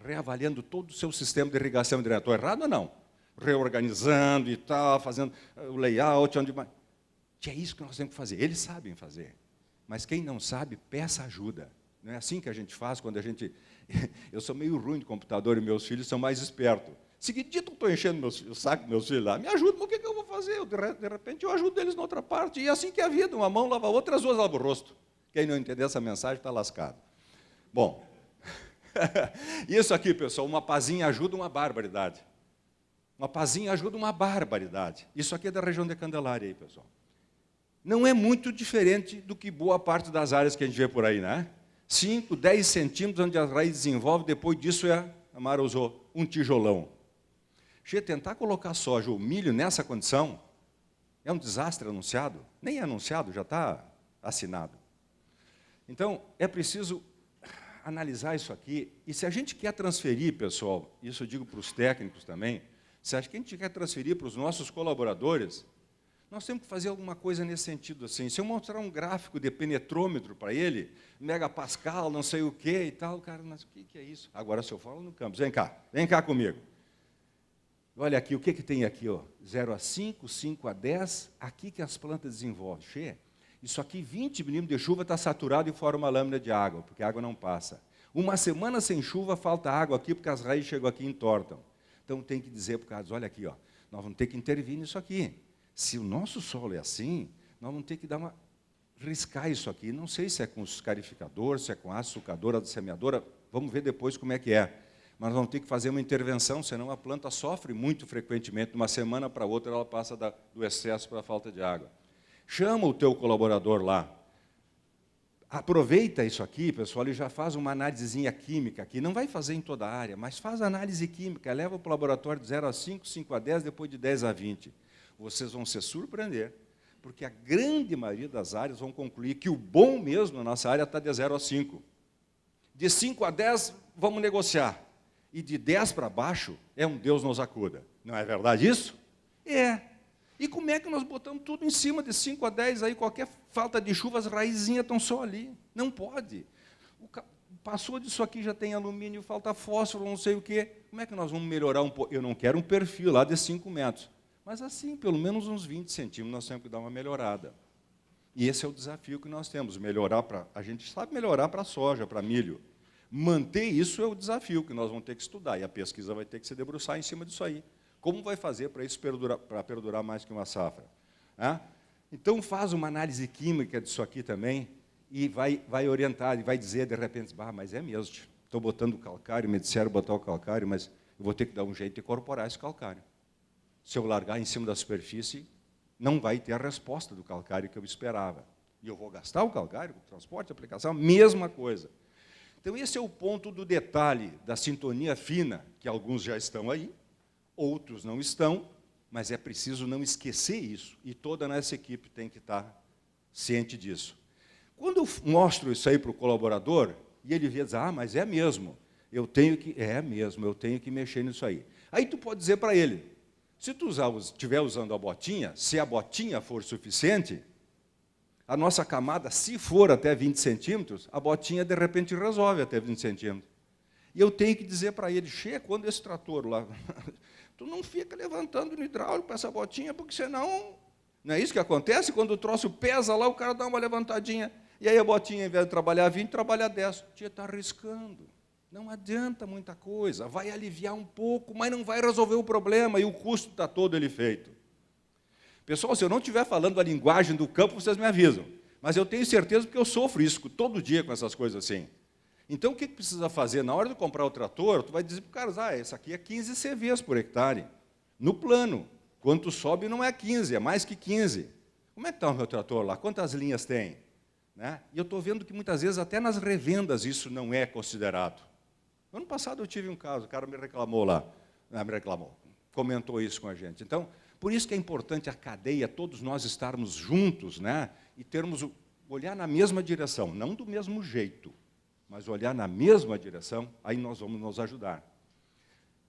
reavaliando todo o seu sistema de irrigação e drenagem. Estou errado ou não? Reorganizando e tal, fazendo o layout, onde mais. É isso que nós temos que fazer. Eles sabem fazer. Mas quem não sabe, peça ajuda. Não é assim que a gente faz quando a gente... Eu sou meio ruim de computador e meus filhos são mais espertos. Seguidito, eu estou enchendo o saco dos meus filhos lá. Me ajuda, mas o que eu vou fazer? De repente, eu ajudo eles na outra parte. E é assim que é a vida. Uma mão lava a outra, as duas lavam o rosto. Quem não entender essa mensagem está lascado. Bom, isso aqui, pessoal, uma pazinha ajuda uma barbaridade. Uma pazinha ajuda uma barbaridade. Isso aqui é da região de Candelária, aí, pessoal. Não é muito diferente do que boa parte das áreas que a gente vê por aí, né? 5, 10 centímetros, onde a raiz desenvolve, depois disso a Mara usou um tijolão. Tentar colocar soja ou milho nessa condição é um desastre anunciado. Nem é anunciado, já está assinado. Então, é preciso analisar isso aqui. E se a gente quer transferir, pessoal, isso eu digo para os técnicos também, se a gente quer transferir para os nossos colaboradores, nós temos que fazer alguma coisa nesse sentido. Assim. Se eu mostrar um gráfico de penetrômetro para ele, megapascal, não sei o quê e tal, cara, mas o que é isso? Agora, se eu falo no campus, vem cá comigo. Olha aqui, o que tem aqui? Ó? 0 a 5, 5 a 10, aqui que as plantas desenvolvem. Isso aqui, 20 milímetros de chuva, está saturado e fora uma lâmina de água, porque a água não passa. Uma semana sem chuva, falta água aqui, porque as raízes chegam aqui e entortam. Então, tem que dizer para o cara, olha aqui, ó, nós vamos ter que intervir nisso aqui. Se o nosso solo é assim, nós vamos ter que riscar isso aqui. Não sei se é com escarificador, se é com açucadora, semeadora, vamos ver depois como é que é. Mas nós vamos ter que fazer uma intervenção, senão a planta sofre muito frequentemente. De uma semana para outra, ela passa do excesso para a falta de água. Chama o teu colaborador lá. Aproveita isso aqui, pessoal, e já faz uma análisezinha química aqui. Não vai fazer em toda a área, mas faz análise química. Leva para o laboratório de 0 a 5, 5 a 10, depois de 10 a 20. Vocês vão se surpreender, porque a grande maioria das áreas vão concluir que o bom mesmo na nossa área está de 0 a 5. De 5 a 10, vamos negociar. E de 10 para baixo, é um Deus nos acuda. Não é verdade isso? É. E como é que nós botamos tudo em cima de 5 a 10, aí qualquer falta de chuva, as raizinhas estão só ali. Não pode. Passou disso aqui, já tem alumínio, falta fósforo, não sei o quê. Como é que nós vamos melhorar um pouco? Eu não quero um perfil lá de 5 metros. Mas assim, pelo menos uns 20 centímetros, nós temos que dar uma melhorada. E esse é o desafio que nós temos, a gente sabe melhorar para soja, para milho. Manter isso é o desafio que nós vamos ter que estudar, e a pesquisa vai ter que se debruçar em cima disso aí. Como vai fazer para isso perdurar mais que uma safra? Então, faz uma análise química disso aqui também, e vai orientar, e vai dizer, de repente, mas é mesmo, estou botando calcário, me disseram botar o calcário, mas eu vou ter que dar um jeito de incorporar esse calcário. Se eu largar em cima da superfície, não vai ter a resposta do calcário que eu esperava. E eu vou gastar o calcário, o transporte, a aplicação, a mesma coisa. Então, esse é o ponto do detalhe, da sintonia fina, que alguns já estão aí, outros não estão, mas é preciso não esquecer isso, e toda a nossa equipe tem que estar ciente disso. Quando eu mostro isso aí para o colaborador, e ele diz, mas é mesmo, eu tenho que mexer nisso aí. Aí tu pode dizer para ele, se tu estiver usando a botinha, se a botinha for suficiente, a nossa camada, se for até 20 centímetros, a botinha, de repente, resolve até 20 centímetros. E eu tenho que dizer para ele, quando esse trator lá, tu não fica levantando no hidráulico para essa botinha, porque senão, não é isso que acontece? Quando o troço pesa lá, o cara dá uma levantadinha, e aí a botinha, ao invés de trabalhar 20, trabalha 10. Está arriscando. Não adianta muita coisa, vai aliviar um pouco, mas não vai resolver o problema, e o custo está todo ele feito. Pessoal, se eu não estiver falando a linguagem do campo, vocês me avisam. Mas eu tenho certeza, porque eu sofro isso todo dia com essas coisas assim. Então, o que precisa fazer? Na hora de comprar o trator, tu vai dizer para o cara, esse aqui é 15 CVs por hectare. No plano, quando tu sobe, não é 15, é mais que 15. Como é que está o meu trator lá? Quantas linhas tem? Né? E eu estou vendo que, muitas vezes, até nas revendas, isso não é considerado. Ano passado eu tive um caso, o cara me reclamou lá, comentou isso com a gente. Então, por isso que é importante a cadeia, todos nós estarmos juntos, né? E termos, olhar na mesma direção, não do mesmo jeito, mas olhar na mesma direção, aí nós vamos nos ajudar.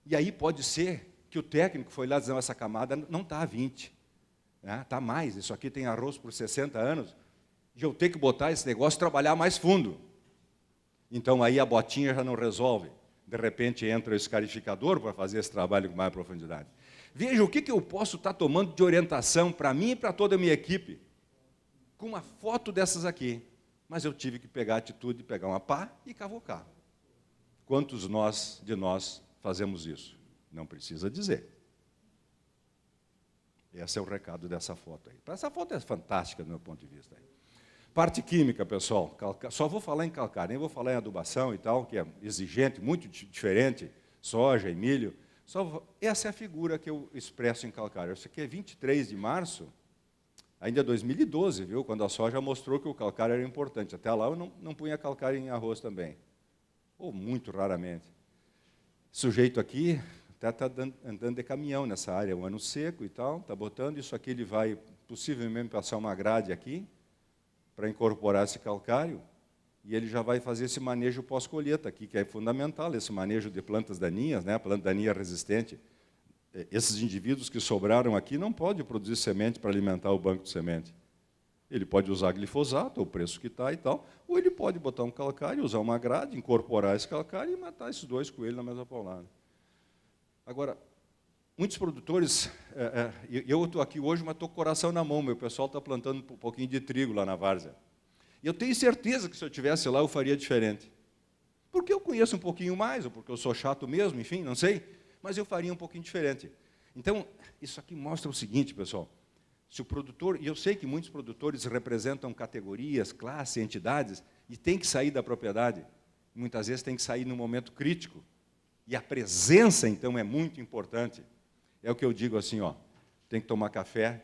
E aí pode ser que o técnico foi lá dizer, essa camada não está a 20, né? Está mais, isso aqui tem arroz por 60 anos, e eu tenho que botar esse negócio e trabalhar mais fundo. Então aí a botinha já não resolve. De repente entra o escarificador para fazer esse trabalho com mais profundidade. Veja o que eu posso estar tomando de orientação para mim e para toda a minha equipe. Com uma foto dessas aqui. Mas eu tive que pegar a atitude de pegar uma pá e cavocar. Quantos de nós fazemos isso? Não precisa dizer. Esse é o recado dessa foto aí. Essa foto é fantástica do meu ponto de vista. Parte química, pessoal. Só vou falar em calcário, nem vou falar em adubação e tal, que é exigente, muito diferente, soja e milho. Essa é a figura que eu expresso em calcário. Isso aqui é 23 de março, ainda 2012, viu? Quando a soja mostrou que o calcário era importante. Até lá eu não punha calcário em arroz também. Ou muito raramente. Sujeito aqui até está andando de caminhão nessa área, um ano seco e tal, está botando. Isso aqui ele vai possivelmente passar uma grade aqui, para incorporar esse calcário, e ele já vai fazer esse manejo pós-colheita aqui, que é fundamental, esse manejo de plantas daninhas, né, planta daninha resistente. Esses indivíduos que sobraram aqui não podem produzir semente para alimentar o banco de semente. Ele pode usar glifosato, o preço que está e tal, ou ele pode botar um calcário, usar uma grade, incorporar esse calcário e matar esses dois coelhos na mesma paulada. Agora, muitos produtores, eu estou aqui hoje, mas estou com o coração na mão, meu pessoal está plantando um pouquinho de trigo lá na várzea. E eu tenho certeza que se eu estivesse lá, eu faria diferente. Porque eu conheço um pouquinho mais, ou porque eu sou chato mesmo, enfim, não sei, mas eu faria um pouquinho diferente. Então, isso aqui mostra o seguinte, pessoal, se o produtor, e eu sei que muitos produtores representam categorias, classes, entidades, e tem que sair da propriedade, muitas vezes tem que sair num momento crítico, e a presença, então, é muito importante. É o que eu digo assim, ó, tem que tomar café,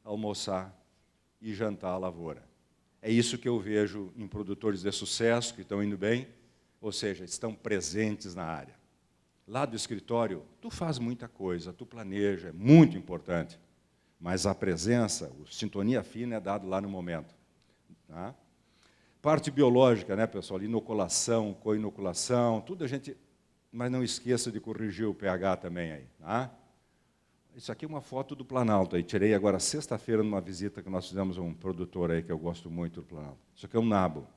almoçar e jantar à lavoura. É isso que eu vejo em produtores de sucesso, que estão indo bem, ou seja, estão presentes na área. Lá do escritório, tu faz muita coisa, tu planeja, é muito importante, mas a presença, a sintonia fina é dado lá no momento. Tá? Parte biológica, né, pessoal, inoculação, co-inoculação, tudo a gente... Mas não esqueça de corrigir o pH também aí, tá? Isso aqui é uma foto do Planalto, aí tirei agora sexta-feira numa visita que nós fizemos a um produtor aí que eu gosto muito do Planalto. Isso aqui é um nabo.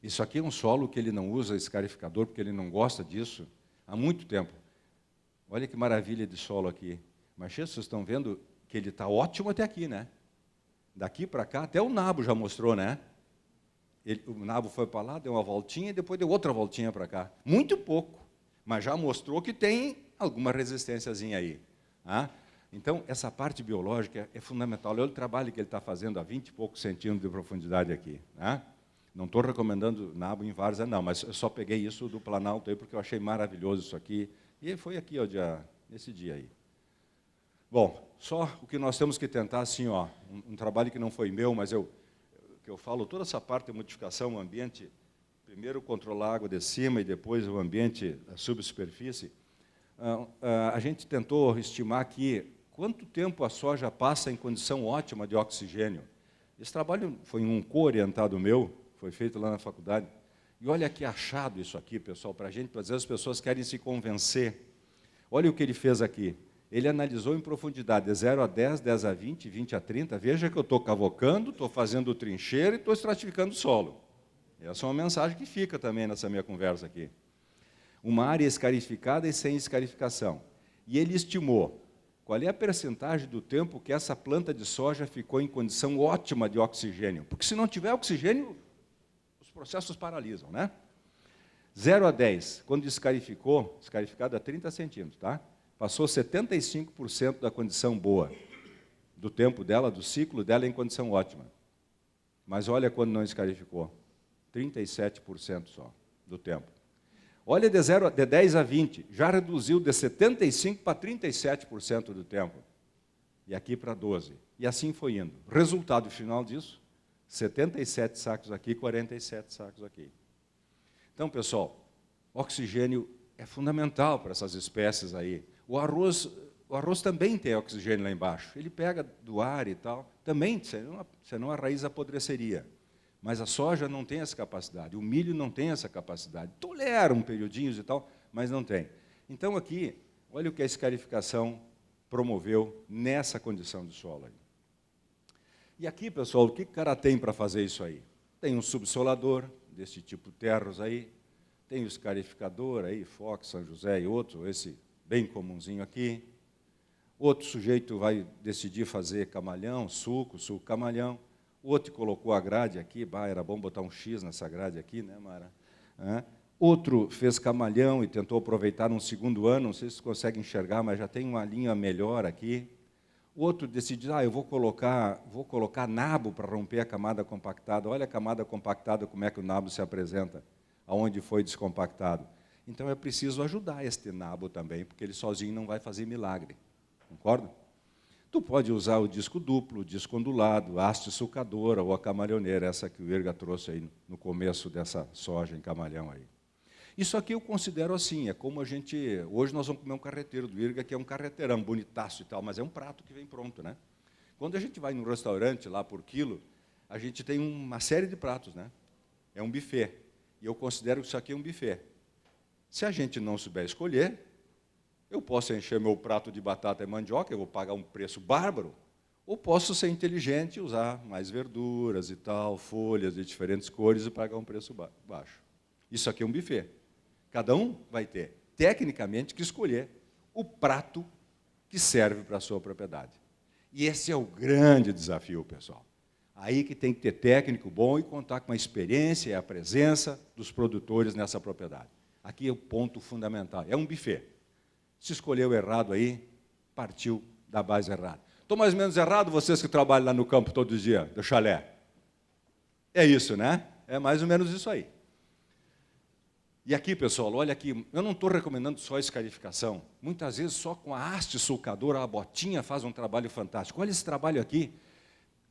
Isso aqui é um solo que ele não usa escarificador, porque ele não gosta disso há muito tempo. Olha que maravilha de solo aqui. Mas vocês estão vendo que ele está ótimo até aqui, né? Daqui para cá, até o nabo já mostrou, né? O nabo foi para lá, deu uma voltinha e depois deu outra voltinha para cá. Muito pouco, mas já mostrou que tem alguma resistênciazinha aí. Tá? Então, essa parte biológica é fundamental. Olha o trabalho que ele está fazendo a 20 e poucos centímetros de profundidade aqui. Tá? Não estou recomendando nabo em várzea, não, mas eu só peguei isso do Planalto aí porque eu achei maravilhoso isso aqui. E foi aqui, ó, nesse dia aí. Bom, só o que nós temos que tentar, assim, ó, um trabalho que não foi meu, mas que eu falo, toda essa parte de modificação, o ambiente, primeiro controlar a água de cima e depois o ambiente, a subsuperfície, a gente tentou estimar aqui quanto tempo a soja passa em condição ótima de oxigênio. Esse trabalho foi um co-orientado meu, foi feito lá na faculdade, e olha que achado isso aqui, pessoal, para a gente, às vezes as pessoas querem se convencer. Olha o que ele fez aqui. Ele analisou em profundidade, de 0 a 10, 10 a 20, 20 a 30. Veja que eu estou cavocando, estou fazendo trincheira e estou estratificando o solo. Essa é uma mensagem que fica também nessa minha conversa aqui. Uma área escarificada e sem escarificação. E ele estimou qual é a percentagem do tempo que essa planta de soja ficou em condição ótima de oxigênio. Porque se não tiver oxigênio, os processos paralisam, né? 0 a 10, quando escarificou, escarificado a 30 centímetros, tá? Passou 75% da condição boa, do tempo dela, do ciclo dela em condição ótima. Mas olha quando não escarificou, 37% só do tempo. Olha de 10 a 20, já reduziu de 75% para 37% do tempo. E aqui para 12%. E assim foi indo. Resultado final disso, 77 sacos aqui, 47 sacos aqui. Então, pessoal, Oxigênio é fundamental para essas espécies aí. O arroz também tem oxigênio lá embaixo. Ele pega do ar e tal. Também, senão a raiz apodreceria. Mas a soja não tem essa capacidade. O milho não tem essa capacidade. Tolera um periodinho e tal, mas não tem. Então, aqui, olha o que a escarificação promoveu nessa condição de solo aí. E aqui, pessoal, o que o cara tem para fazer isso aí? Tem um subsolador, desse tipo terros aí, tem o escarificador aí, Fox, São José e outro, esse bem comumzinho aqui. Outro sujeito vai decidir fazer camalhão, suco camalhão. O outro colocou a grade aqui, era bom botar um X nessa grade aqui, né, Mara? Outro fez camalhão e tentou aproveitar num segundo ano, não sei se vocês conseguem enxergar, mas já tem uma linha melhor aqui. O outro decidiu, eu vou colocar nabo para romper a camada compactada. Olha a camada compactada, como é que o nabo se apresenta, aonde foi descompactado. Então, é preciso ajudar este nabo também, porque ele sozinho não vai fazer milagre. Concorda? Tu pode usar o disco duplo, o disco ondulado, a haste sulcadora ou a camalhoneira, essa que o Irga trouxe aí no começo dessa soja em camalhão aí. Isso aqui eu considero assim, é como a gente... Hoje nós vamos comer um carreteiro do Irga, que é um carreteirão, bonitaço e tal, mas é um prato que vem pronto, né? Quando a gente vai num restaurante lá por quilo, a gente tem uma série de pratos, né? É um buffet. E eu considero que isso aqui é um buffet. Se a gente não souber escolher, eu posso encher meu prato de batata e mandioca, eu vou pagar um preço bárbaro, ou posso ser inteligente e usar mais verduras e tal, folhas de diferentes cores e pagar um preço baixo. Isso aqui é um buffet. Cada um vai ter, tecnicamente, que escolher o prato que serve para a sua propriedade. E esse é o grande desafio, pessoal. Aí que tem que ter técnico bom e contar com a experiência e a presença dos produtores nessa propriedade. Aqui é o ponto fundamental, é um buffet. Se escolheu errado aí, partiu da base errada. Estou mais ou menos errado, vocês que trabalham lá no campo todos os dias, do chalé? É isso, né? É mais ou menos isso aí. E aqui, pessoal, olha aqui, eu não estou recomendando só a escarificação. Muitas vezes, só com a haste sulcadora, a botinha faz um trabalho fantástico. Olha esse trabalho aqui,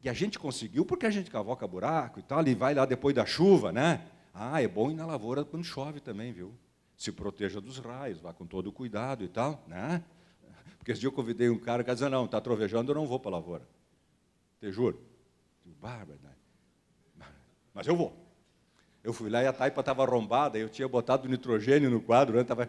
que a gente conseguiu porque a gente cavoca buraco e tal, e vai lá depois da chuva, né? É bom ir na lavoura quando chove também, viu? Se proteja dos raios, vá com todo o cuidado e tal, né? Porque esse dia eu convidei um cara que dizia, não, está trovejando, eu não vou para a lavoura. Te juro. Bárbara, mas eu vou. Eu fui lá e a taipa estava arrombada, eu tinha botado nitrogênio no quadro, né?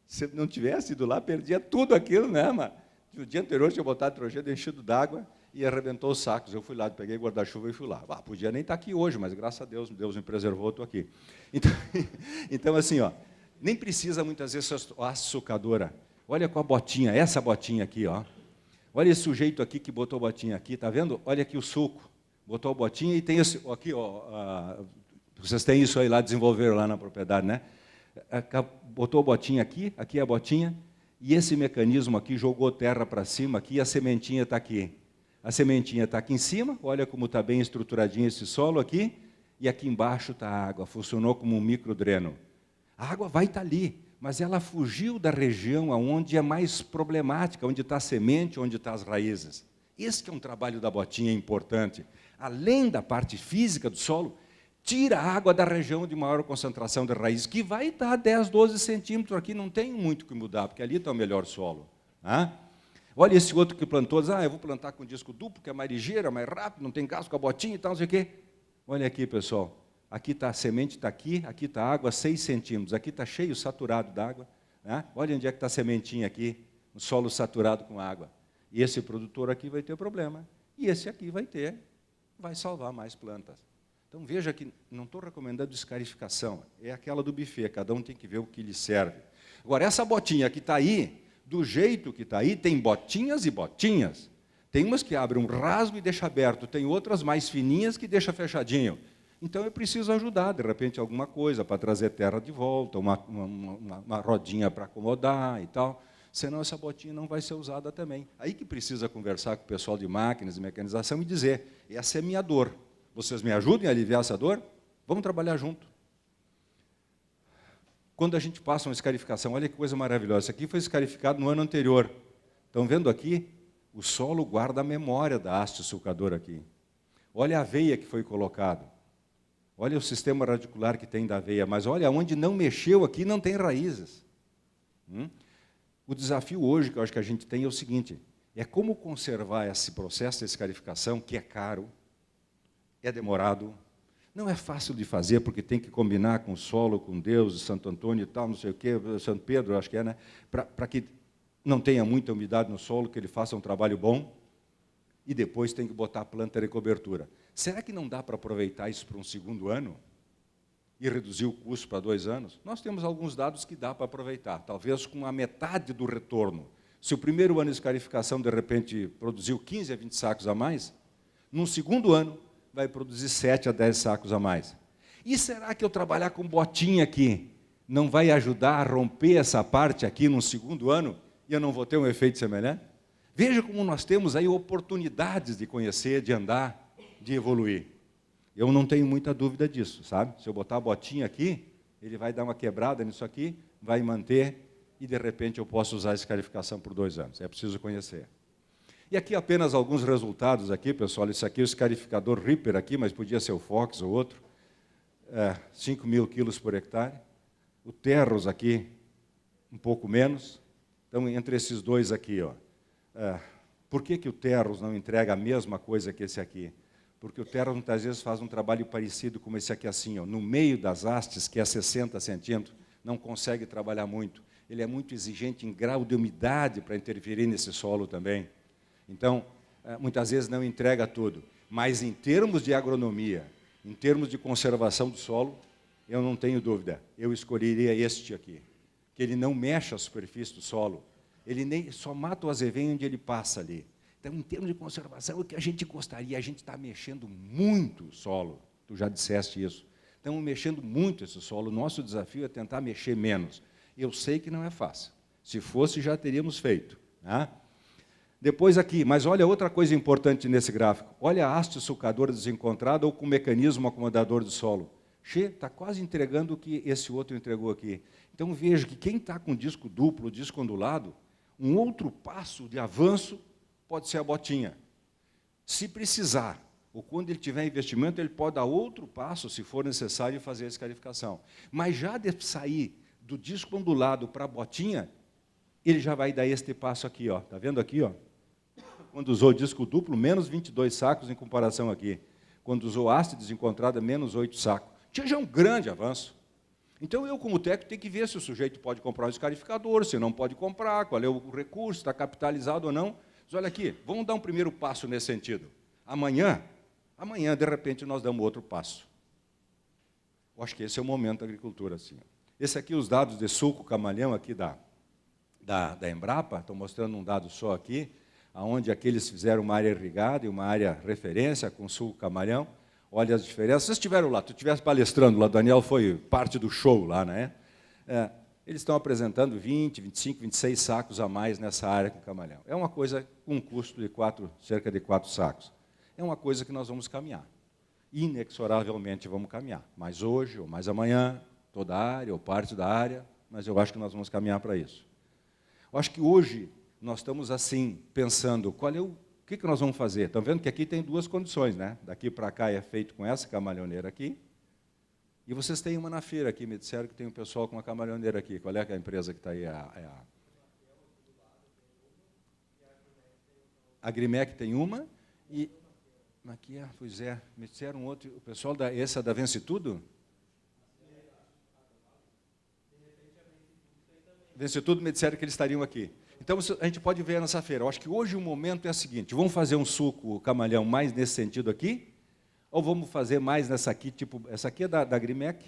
Se não tivesse ido lá, perdia tudo aquilo, né, mano? No dia anterior eu tinha botado nitrogênio, enchido d'água e arrebentou os sacos. Eu fui lá, peguei guarda-chuva e fui lá. Podia nem estar aqui hoje, mas graças a Deus, Deus me preservou, estou aqui. Então assim, nem precisa muitas vezes a haste sulcadora. Olha com a botinha, essa botinha aqui, Olha esse sujeito aqui que botou a botinha aqui, tá vendo? Olha aqui o suco. Botou a botinha e tem esse, aqui, vocês têm isso aí lá, desenvolveram lá na propriedade, né? Botou a botinha aqui, aqui é a botinha, e esse mecanismo aqui jogou terra para cima, aqui, e a sementinha está aqui. A sementinha está aqui em cima, olha como está bem estruturadinho esse solo aqui, e aqui embaixo está a água, funcionou como um microdreno. A água vai estar ali, mas ela fugiu da região onde é mais problemática, onde está a semente, onde estão as raízes. Esse que é um trabalho da botinha importante. Além da parte física do solo, tira a água da região de maior concentração de raízes, que vai estar 10, 12 centímetros aqui, não tem muito o que mudar, porque ali está o melhor solo. Olha esse outro que plantou, diz, eu vou plantar com disco duplo, que é mais ligeiro, mais rápido, não tem gasto com a botinha e tal, não sei o quê. Olha aqui, pessoal, aqui está a semente, está aqui está a água, 6 centímetros, aqui está cheio, saturado d'água. Olha onde é que está a sementinha aqui, um solo saturado com água. E esse produtor aqui vai ter problema, e esse aqui vai salvar mais plantas. Então, veja que não estou recomendando escarificação, é aquela do buffet, cada um tem que ver o que lhe serve. Agora, essa botinha que está aí, do jeito que está aí, tem botinhas e botinhas. Tem umas que abrem um rasgo e deixa aberto, tem outras mais fininhas que deixa fechadinho. Então, eu preciso ajudar, de repente, alguma coisa para trazer terra de volta, uma rodinha para acomodar e tal, senão essa botinha não vai ser usada também. Aí que precisa conversar com o pessoal de máquinas e mecanização e dizer, essa é a minha dor. Vocês me ajudem a aliviar essa dor? Vamos trabalhar junto. Quando a gente passa uma escarificação, olha que coisa maravilhosa. Isso aqui foi escarificado no ano anterior. Estão vendo aqui? O solo guarda a memória da haste sulcadora aqui. Olha a aveia que foi colocado. Olha o sistema radicular que tem da aveia, mas olha, onde não mexeu aqui não tem raízes. O desafio hoje que eu acho que a gente tem é o seguinte, é como conservar esse processo de escarificação, que é caro, é demorado, não é fácil de fazer, porque tem que combinar com o solo, com Deus, Santo Antônio e tal, não sei o quê, Santo Pedro, acho que é, né? Para que não tenha muita umidade no solo, que ele faça um trabalho bom, e depois tem que botar a planta de cobertura. Será que não dá para aproveitar isso para um segundo ano? E reduzir o custo para 2 anos? Nós temos alguns dados que dá para aproveitar, talvez com a metade do retorno. Se o primeiro ano de escarificação, de repente, produziu 15 a 20 sacos a mais, no segundo ano vai produzir 7 a 10 sacos a mais. E será que eu trabalhar com botinha aqui não vai ajudar a romper essa parte aqui no segundo ano e eu não vou ter um efeito semelhante? Veja como nós temos aí oportunidades de conhecer, de andar, de evoluir. Eu não tenho muita dúvida disso, sabe? Se eu botar a botinha aqui, ele vai dar uma quebrada nisso aqui, vai manter, e de repente eu posso usar a escarificação por 2 anos. É preciso conhecer. E aqui apenas alguns resultados aqui, pessoal. Isso aqui é o escarificador Reaper aqui, mas podia ser o Fox ou outro. 5.000 quilos por hectare. O Terros aqui, um pouco menos. Então, entre esses dois aqui, ó. Por que o Terros não entrega a mesma coisa que esse aqui? Porque o Terros muitas vezes faz um trabalho parecido com esse aqui assim, ó, no meio das hastes, que é 60 centímetros, não consegue trabalhar muito. Ele é muito exigente em grau de umidade para interferir nesse solo também. Então, muitas vezes não entrega tudo. Mas em termos de agronomia, em termos de conservação do solo, eu não tenho dúvida, eu escolheria este aqui, que ele não mexe a superfície do solo, ele nem só mata o azevinho onde ele passa ali. Então, em termos de conservação, o que a gente gostaria, a gente está mexendo muito o solo, tu já disseste isso. Estamos mexendo muito esse solo, o nosso desafio é tentar mexer menos. Eu sei que não é fácil, se fosse já teríamos feito. Né? Depois aqui, mas olha outra coisa importante nesse gráfico, olha a haste sulcadora desencontrada ou com o mecanismo acomodador do solo. Está quase entregando o que esse outro entregou aqui. Então veja que quem está com disco duplo, disco ondulado, um outro passo de avanço pode ser a botinha. Se precisar, ou quando ele tiver investimento, ele pode dar outro passo, se for necessário, fazer a escarificação. Mas já de sair do disco ondulado para a botinha, ele já vai dar este passo aqui, ó. Está vendo aqui, ó? Quando usou o disco duplo, menos 22 sacos em comparação aqui. Quando usou haste desencontrada, menos 8 sacos. Tinha já um grande avanço. Então, eu, como técnico, tenho que ver se o sujeito pode comprar um escarificador, se não pode comprar, qual é o recurso, está capitalizado ou não. Mas olha aqui, vamos dar um primeiro passo nesse sentido. Amanhã, de repente, nós damos outro passo. Eu acho que esse é o momento da agricultura. Assim. Esse aqui, os dados de sulco camalhão aqui da Embrapa, estou mostrando um dado só aqui, onde aqueles fizeram uma área irrigada e uma área referência com sulco camalhão. Olha as diferenças. Vocês estiveram lá, tu estivesse palestrando lá, o Daniel foi parte do show lá, né? Eles estão apresentando 20, 25, 26 sacos a mais nessa área com camalhão. É uma coisa com um custo de cerca de 4 sacos. É uma coisa que nós vamos caminhar. Inexoravelmente vamos caminhar. Mais hoje, ou mais amanhã, toda a área, ou parte da área, mas eu acho que nós vamos caminhar para isso. Eu acho que hoje nós estamos assim, pensando, o que nós vamos fazer? Estão vendo que aqui tem 2 condições, né? Daqui para cá é feito com essa camalhoneira aqui, e vocês têm uma na feira aqui, me disseram que tem um pessoal com uma camalhoneira aqui. Qual é a empresa que está aí? A Agrimec tem uma, e aqui, pois é, me disseram outro, o pessoal essa da Vence Tudo? Vence Tudo me disseram que eles estariam aqui. Então, a gente pode ver nessa feira. Eu acho que hoje o momento é o seguinte, vamos fazer um suco camalhão mais nesse sentido aqui, ou vamos fazer mais nessa aqui, tipo, essa aqui é da Agrimec,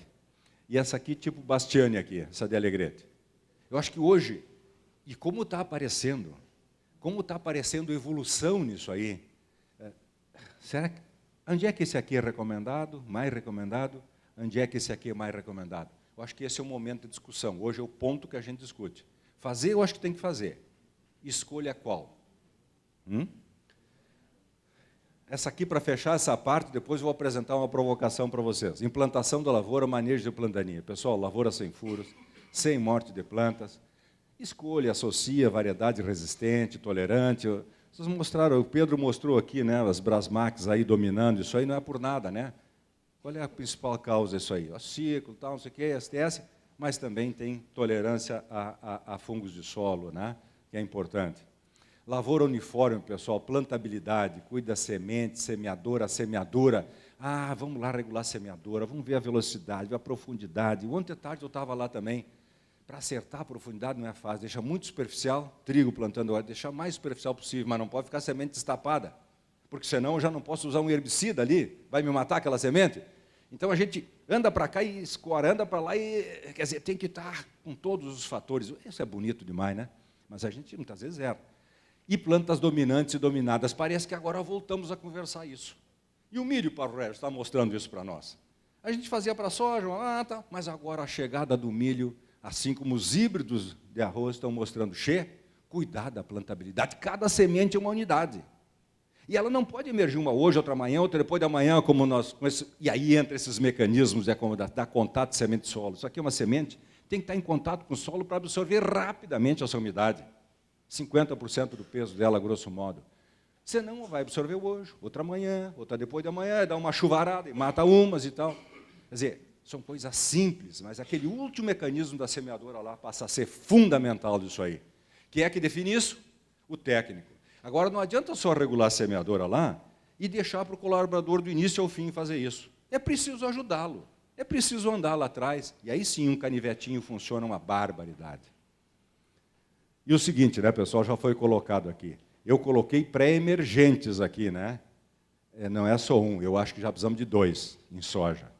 e essa aqui tipo Bastiani aqui, essa de Alegrete. Eu acho que hoje, e como está aparecendo evolução nisso aí, onde é que esse aqui é recomendado, mais recomendado, onde é que esse aqui é mais recomendado? Eu acho que esse é o momento de discussão, hoje é o ponto que a gente discute. Fazer, eu acho que tem que fazer. Escolha qual. Essa aqui, para fechar essa parte, depois eu vou apresentar uma provocação para vocês. Implantação da lavoura, manejo de plantaninha. Pessoal, lavoura sem furos, sem morte de plantas. Escolha, associa variedade resistente, tolerante. Vocês mostraram, o Pedro mostrou aqui, né, as Brasmax aí dominando, isso aí não é por nada, né? Qual é a principal causa disso aí? O ciclo, tal, não sei o quê, STS, mas também tem tolerância a fungos de solo, né? Que é importante. Lavoura uniforme, pessoal, plantabilidade, cuida da semente, semeadura. Ah, vamos lá regular a semeadura, vamos ver a velocidade, ver a profundidade. Ontem à tarde eu estava lá também. Para acertar a profundidade não é fácil, deixa muito superficial, trigo plantando óleo, deixar mais superficial possível, mas não pode ficar semente destapada, porque senão eu já não posso usar um herbicida ali, vai me matar aquela semente. Então a gente anda para cá e escora, anda para lá e, quer dizer, tem que estar com todos os fatores. Isso é bonito demais, né? Mas a gente muitas vezes erra. E plantas dominantes e dominadas, parece que agora voltamos a conversar isso. E o milho, Paulo Rogério, está mostrando isso para nós. A gente fazia para a soja, mas agora a chegada do milho, assim como os híbridos de arroz estão mostrando, cuidar da plantabilidade. Cada semente é uma unidade. E ela não pode emergir uma hoje, outra amanhã, outra depois de amanhã, como nós... E aí entra esses mecanismos de dar contato de semente e solo. Isso aqui é uma semente, tem que estar em contato com o solo para absorver rapidamente essa umidade. 50% do peso dela, grosso modo. Senão vai absorver hoje, outra amanhã, outra depois de amanhã, dá uma chuvarada e mata umas e tal. Quer dizer, são coisas simples, mas aquele último mecanismo da semeadora lá passa a ser fundamental disso aí. Quem é que define isso? O técnico. Agora, não adianta só regular a semeadora lá e deixar para o colaborador do início ao fim fazer isso. É preciso ajudá-lo, é preciso andar lá atrás, e aí sim um canivetinho funciona uma barbaridade. E o seguinte, né, pessoal, já foi colocado aqui. Eu coloquei pré-emergentes aqui, né? Não é só um, eu acho que já precisamos de 2 em soja.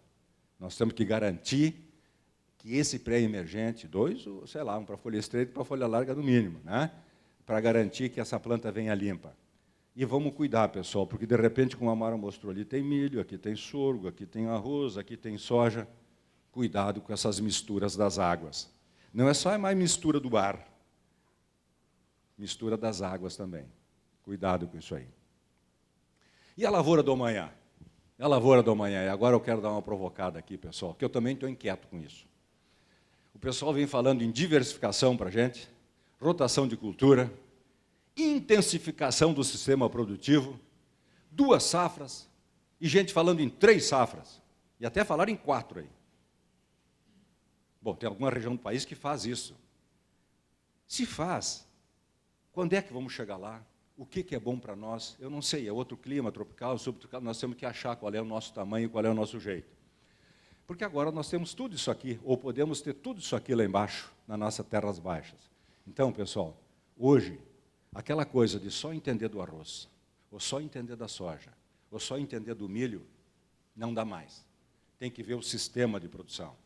Nós temos que garantir que esse pré-emergente, 2, sei lá, um para folha estreita e para folha larga no mínimo, né? Para garantir que essa planta venha limpa. E vamos cuidar, pessoal, porque de repente, como a Mara mostrou ali, tem milho, aqui tem sorgo, aqui tem arroz, aqui tem soja. Cuidado com essas misturas das águas. Não é só mais mistura do ar, mistura das águas também. Cuidado com isso aí. E a lavoura do amanhã? A lavoura do amanhã. E agora eu quero dar uma provocada aqui, pessoal, que eu também estou inquieto com isso. O pessoal vem falando em diversificação para a gente, rotação de cultura, intensificação do sistema produtivo, 2 safras, e gente falando em 3 safras, e até falaram em 4 aí. Bom, tem alguma região do país que faz isso. Se faz, quando é que vamos chegar lá? O que é bom para nós? Eu não sei, é outro clima, tropical, subtropical, nós temos que achar qual é o nosso tamanho, qual é o nosso jeito. Porque agora nós temos tudo isso aqui, ou podemos ter tudo isso aqui lá embaixo, nas nossas terras baixas. Então, pessoal, hoje, aquela coisa de só entender do arroz, ou só entender da soja, ou só entender do milho, não dá mais. Tem que ver o sistema de produção.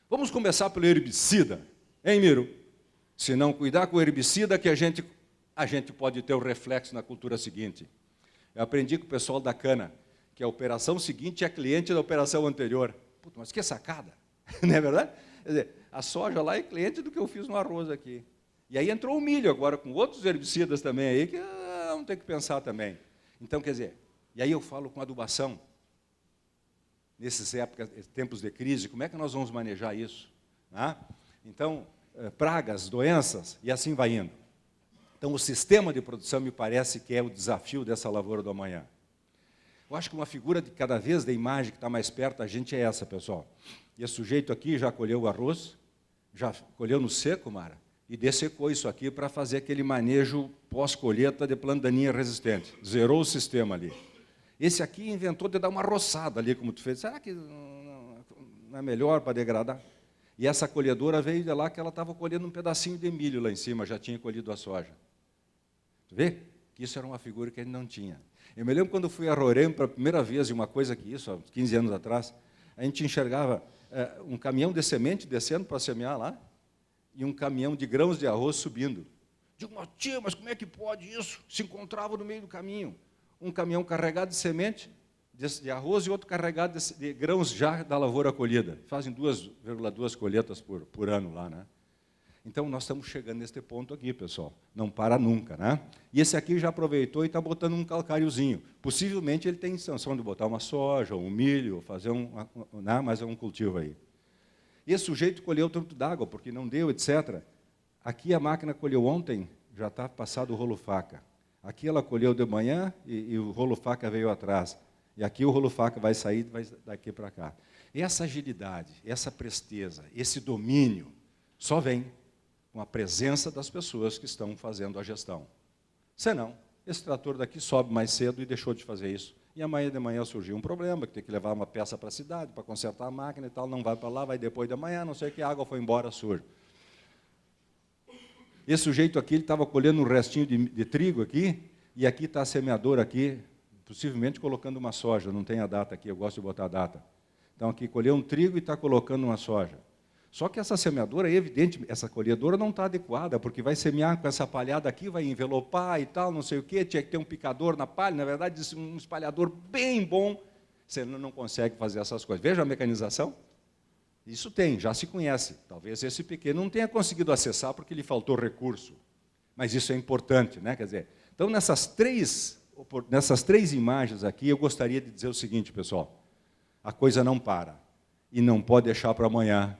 Vamos começar pelo herbicida, hein, Miro? Se não cuidar com o herbicida, que a gente pode ter o reflexo na cultura seguinte. Eu aprendi com o pessoal da cana, que a operação seguinte é cliente da operação anterior. Puta, mas que sacada, não é verdade? Quer dizer, a soja lá é cliente do que eu fiz no arroz aqui. E aí entrou o milho agora, com outros herbicidas também aí, que vamos ter que pensar também. Então, quer dizer, e aí eu falo com adubação, nesses tempos de crise, como é que nós vamos manejar isso? Né? Então, pragas, doenças, e assim vai indo. Então, o sistema de produção me parece que é o desafio dessa lavoura do amanhã. Eu acho que uma figura de cada vez da imagem que está mais perto da gente é essa, pessoal. E esse sujeito aqui já colheu o arroz, já colheu no seco, Mara, e dessecou isso aqui para fazer aquele manejo pós-colheita de planta daninha resistente. Zerou o sistema ali. Esse aqui inventou de dar uma roçada ali, como tu fez. Será que não é melhor para degradar? E essa colhedora veio de lá que ela estava colhendo um pedacinho de milho lá em cima, já tinha colhido a soja. Tu vê? Que isso era uma figura que ele não tinha. Eu me lembro quando eu fui a Roraima pela primeira vez, e uma coisa que isso, há 15 anos atrás, a gente enxergava um caminhão de semente descendo para semear lá, e um caminhão de grãos de arroz subindo. Digo, mas tia, mas como é que pode isso? Se encontrava no meio do caminho. Um caminhão carregado de semente, de arroz, e outro carregado de grãos já da lavoura colhida. Fazem 2,2 colheitas por ano lá, né? Então, nós estamos chegando nesse ponto aqui, pessoal. Não para nunca, né? E esse aqui já aproveitou e está botando um calcáriozinho. Possivelmente ele tem intenção de botar uma soja, um milho, fazer mais um cultivo aí. E esse sujeito colheu tanto d'água, porque não deu, etc. Aqui a máquina colheu ontem, já está passado o rolo faca. Aqui ela colheu de manhã e o rolo faca veio atrás. E aqui o rolo-faca vai sair vai daqui para cá. Essa agilidade, essa presteza, esse domínio, só vem com a presença das pessoas que estão fazendo a gestão. Senão, esse trator daqui sobe mais cedo e deixou de fazer isso. E amanhã de manhã surgiu um problema, que tem que levar uma peça para a cidade, para consertar a máquina e tal, não vai para lá, vai depois da manhã, não sei o que, a água foi embora, surge. Esse sujeito aqui, ele estava colhendo um restinho de trigo aqui, e aqui está a semeadora aqui, possivelmente colocando uma soja, não tem a data aqui, eu gosto de botar a data. Então aqui colheu um trigo e está colocando uma soja. Só que essa semeadora, é evidente, essa colhedora não está adequada, porque vai semear com essa palhada aqui, vai envelopar e tal, não sei o quê, tinha que ter um picador na palha, na verdade, um espalhador bem bom, você não consegue fazer essas coisas. Veja a mecanização. Isso tem, já se conhece. Talvez esse pequeno não tenha conseguido acessar porque lhe faltou recurso. Mas isso é importante, né? Quer dizer, então, nessas três imagens aqui, eu gostaria de dizer o seguinte, pessoal. A coisa não para. E não pode deixar para amanhã.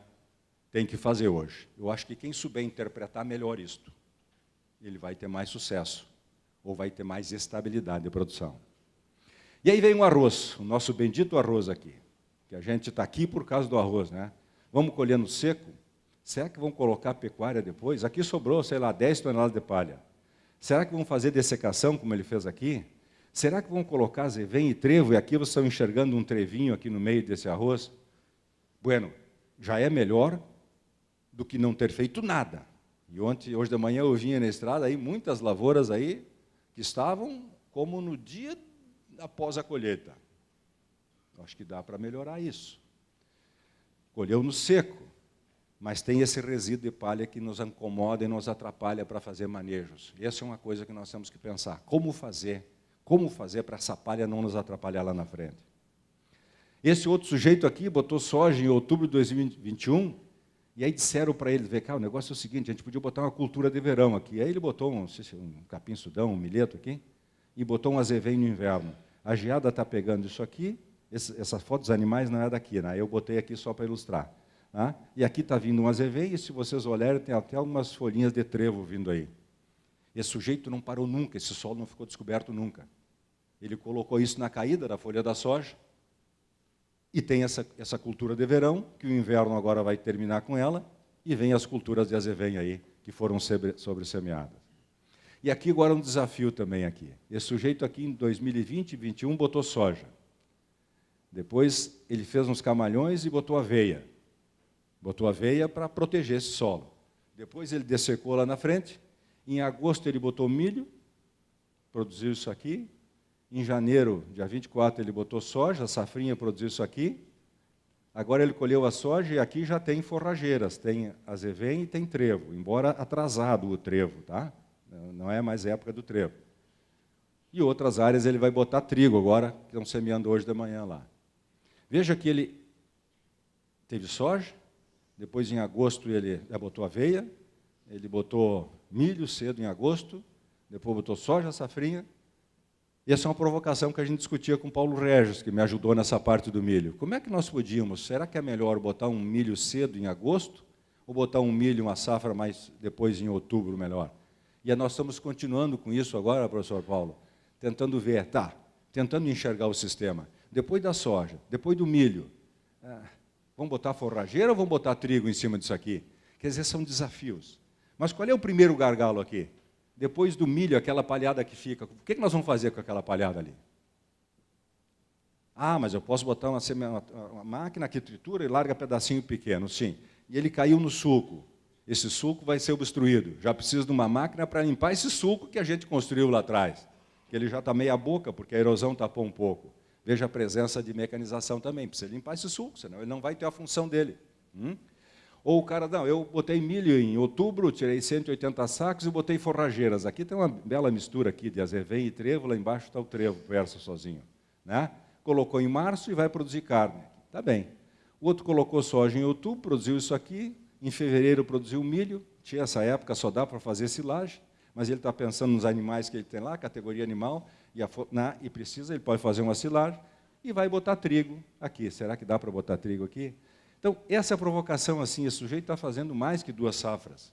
Tem que fazer hoje. Eu acho que quem souber interpretar melhor isto, ele vai ter mais sucesso. Ou vai ter mais estabilidade de produção. E aí vem o arroz, o nosso bendito arroz aqui. Que a gente está aqui por causa do arroz, né? Vamos colher no seco? Será que vão colocar pecuária depois? Aqui sobrou, sei lá, 10 toneladas de palha. Será que vão fazer dessecação, como ele fez aqui? Será que vão colocar azevém e trevo? E aqui vocês estão enxergando um trevinho aqui no meio desse arroz? Bueno, já é melhor do que não ter feito nada. E hoje de manhã eu vinha na estrada, aí muitas lavouras aí que estavam como no dia após a colheita. Acho que dá para melhorar isso. Colheu no seco, mas tem esse resíduo de palha que nos incomoda e nos atrapalha para fazer manejos. Essa é uma coisa que nós temos que pensar. Como fazer para essa palha não nos atrapalhar lá na frente? Esse outro sujeito aqui botou soja em outubro de 2021, e aí disseram para ele, vê cá, o negócio é o seguinte, a gente podia botar uma cultura de verão aqui. Aí ele botou um capim-sudão, um milheto aqui, e botou um azevém no inverno. A geada está pegando isso aqui. Essa foto dos animais não é daqui, né? Eu botei aqui só para ilustrar. Tá? E aqui está vindo um azevém, e se vocês olharem, tem até algumas folhinhas de trevo vindo aí. Esse sujeito não parou nunca, esse solo não ficou descoberto nunca. Ele colocou isso na caída da folha da soja, e tem essa cultura de verão, que o inverno agora vai terminar com ela, e vem as culturas de azevém aí, que foram sobressemeadas. E aqui agora um desafio também aqui. Esse sujeito aqui em 2020 e 2021 botou soja. Depois ele fez uns camalhões e botou aveia. Botou aveia para proteger esse solo. Depois ele dessecou lá na frente. Em agosto ele botou milho, produziu isso aqui. Em janeiro, dia 24, ele botou soja, a safrinha produziu isso aqui. Agora ele colheu a soja e aqui já tem forrageiras, tem azevém e tem trevo, embora atrasado o trevo, tá? Não é mais época do trevo. E outras áreas ele vai botar trigo agora, que estão semeando hoje de manhã lá. Veja que ele teve soja, depois em agosto ele já botou aveia, ele botou milho cedo em agosto, depois botou soja, safrinha. E essa é uma provocação que a gente discutia com Paulo Regis, que me ajudou nessa parte do milho. Como é que nós podíamos? Será que é melhor botar um milho cedo em agosto ou botar um milho, uma safra mais depois em outubro melhor? E nós estamos continuando com isso agora, professor Paulo, tentando ver, tentando enxergar o sistema. Depois da soja, depois do milho, vamos botar forrageira ou vamos botar trigo em cima disso aqui? Quer dizer, são desafios. Mas qual é o primeiro gargalo aqui? Depois do milho, aquela palhada que fica, o que nós vamos fazer com aquela palhada ali? Mas eu posso botar uma máquina que tritura e larga pedacinho pequeno, sim. E ele caiu no sulco. Esse sulco vai ser obstruído. Já preciso de uma máquina para limpar esse sulco que a gente construiu lá atrás. Que ele já está meia boca, porque a erosão tapou um pouco. Veja a presença de mecanização também. Precisa limpar esse sulco, senão ele não vai ter a função dele. Ou o cara, não, eu botei milho em outubro, tirei 180 sacos e botei forrageiras. Aqui tem uma bela mistura aqui de azevém e trevo, lá embaixo está o trevo, verso sozinho. Né? Colocou em março e vai produzir carne. Está bem. O outro colocou soja em outubro, produziu isso aqui. Em fevereiro produziu milho. Tinha essa época, só dá para fazer silagem. Mas ele está pensando nos animais que ele tem lá, categoria animal, e precisa, ele pode fazer uma silagem, e vai botar trigo aqui. Será que dá para botar trigo aqui? Então, essa provocação, assim, esse sujeito está fazendo mais que 2 safras.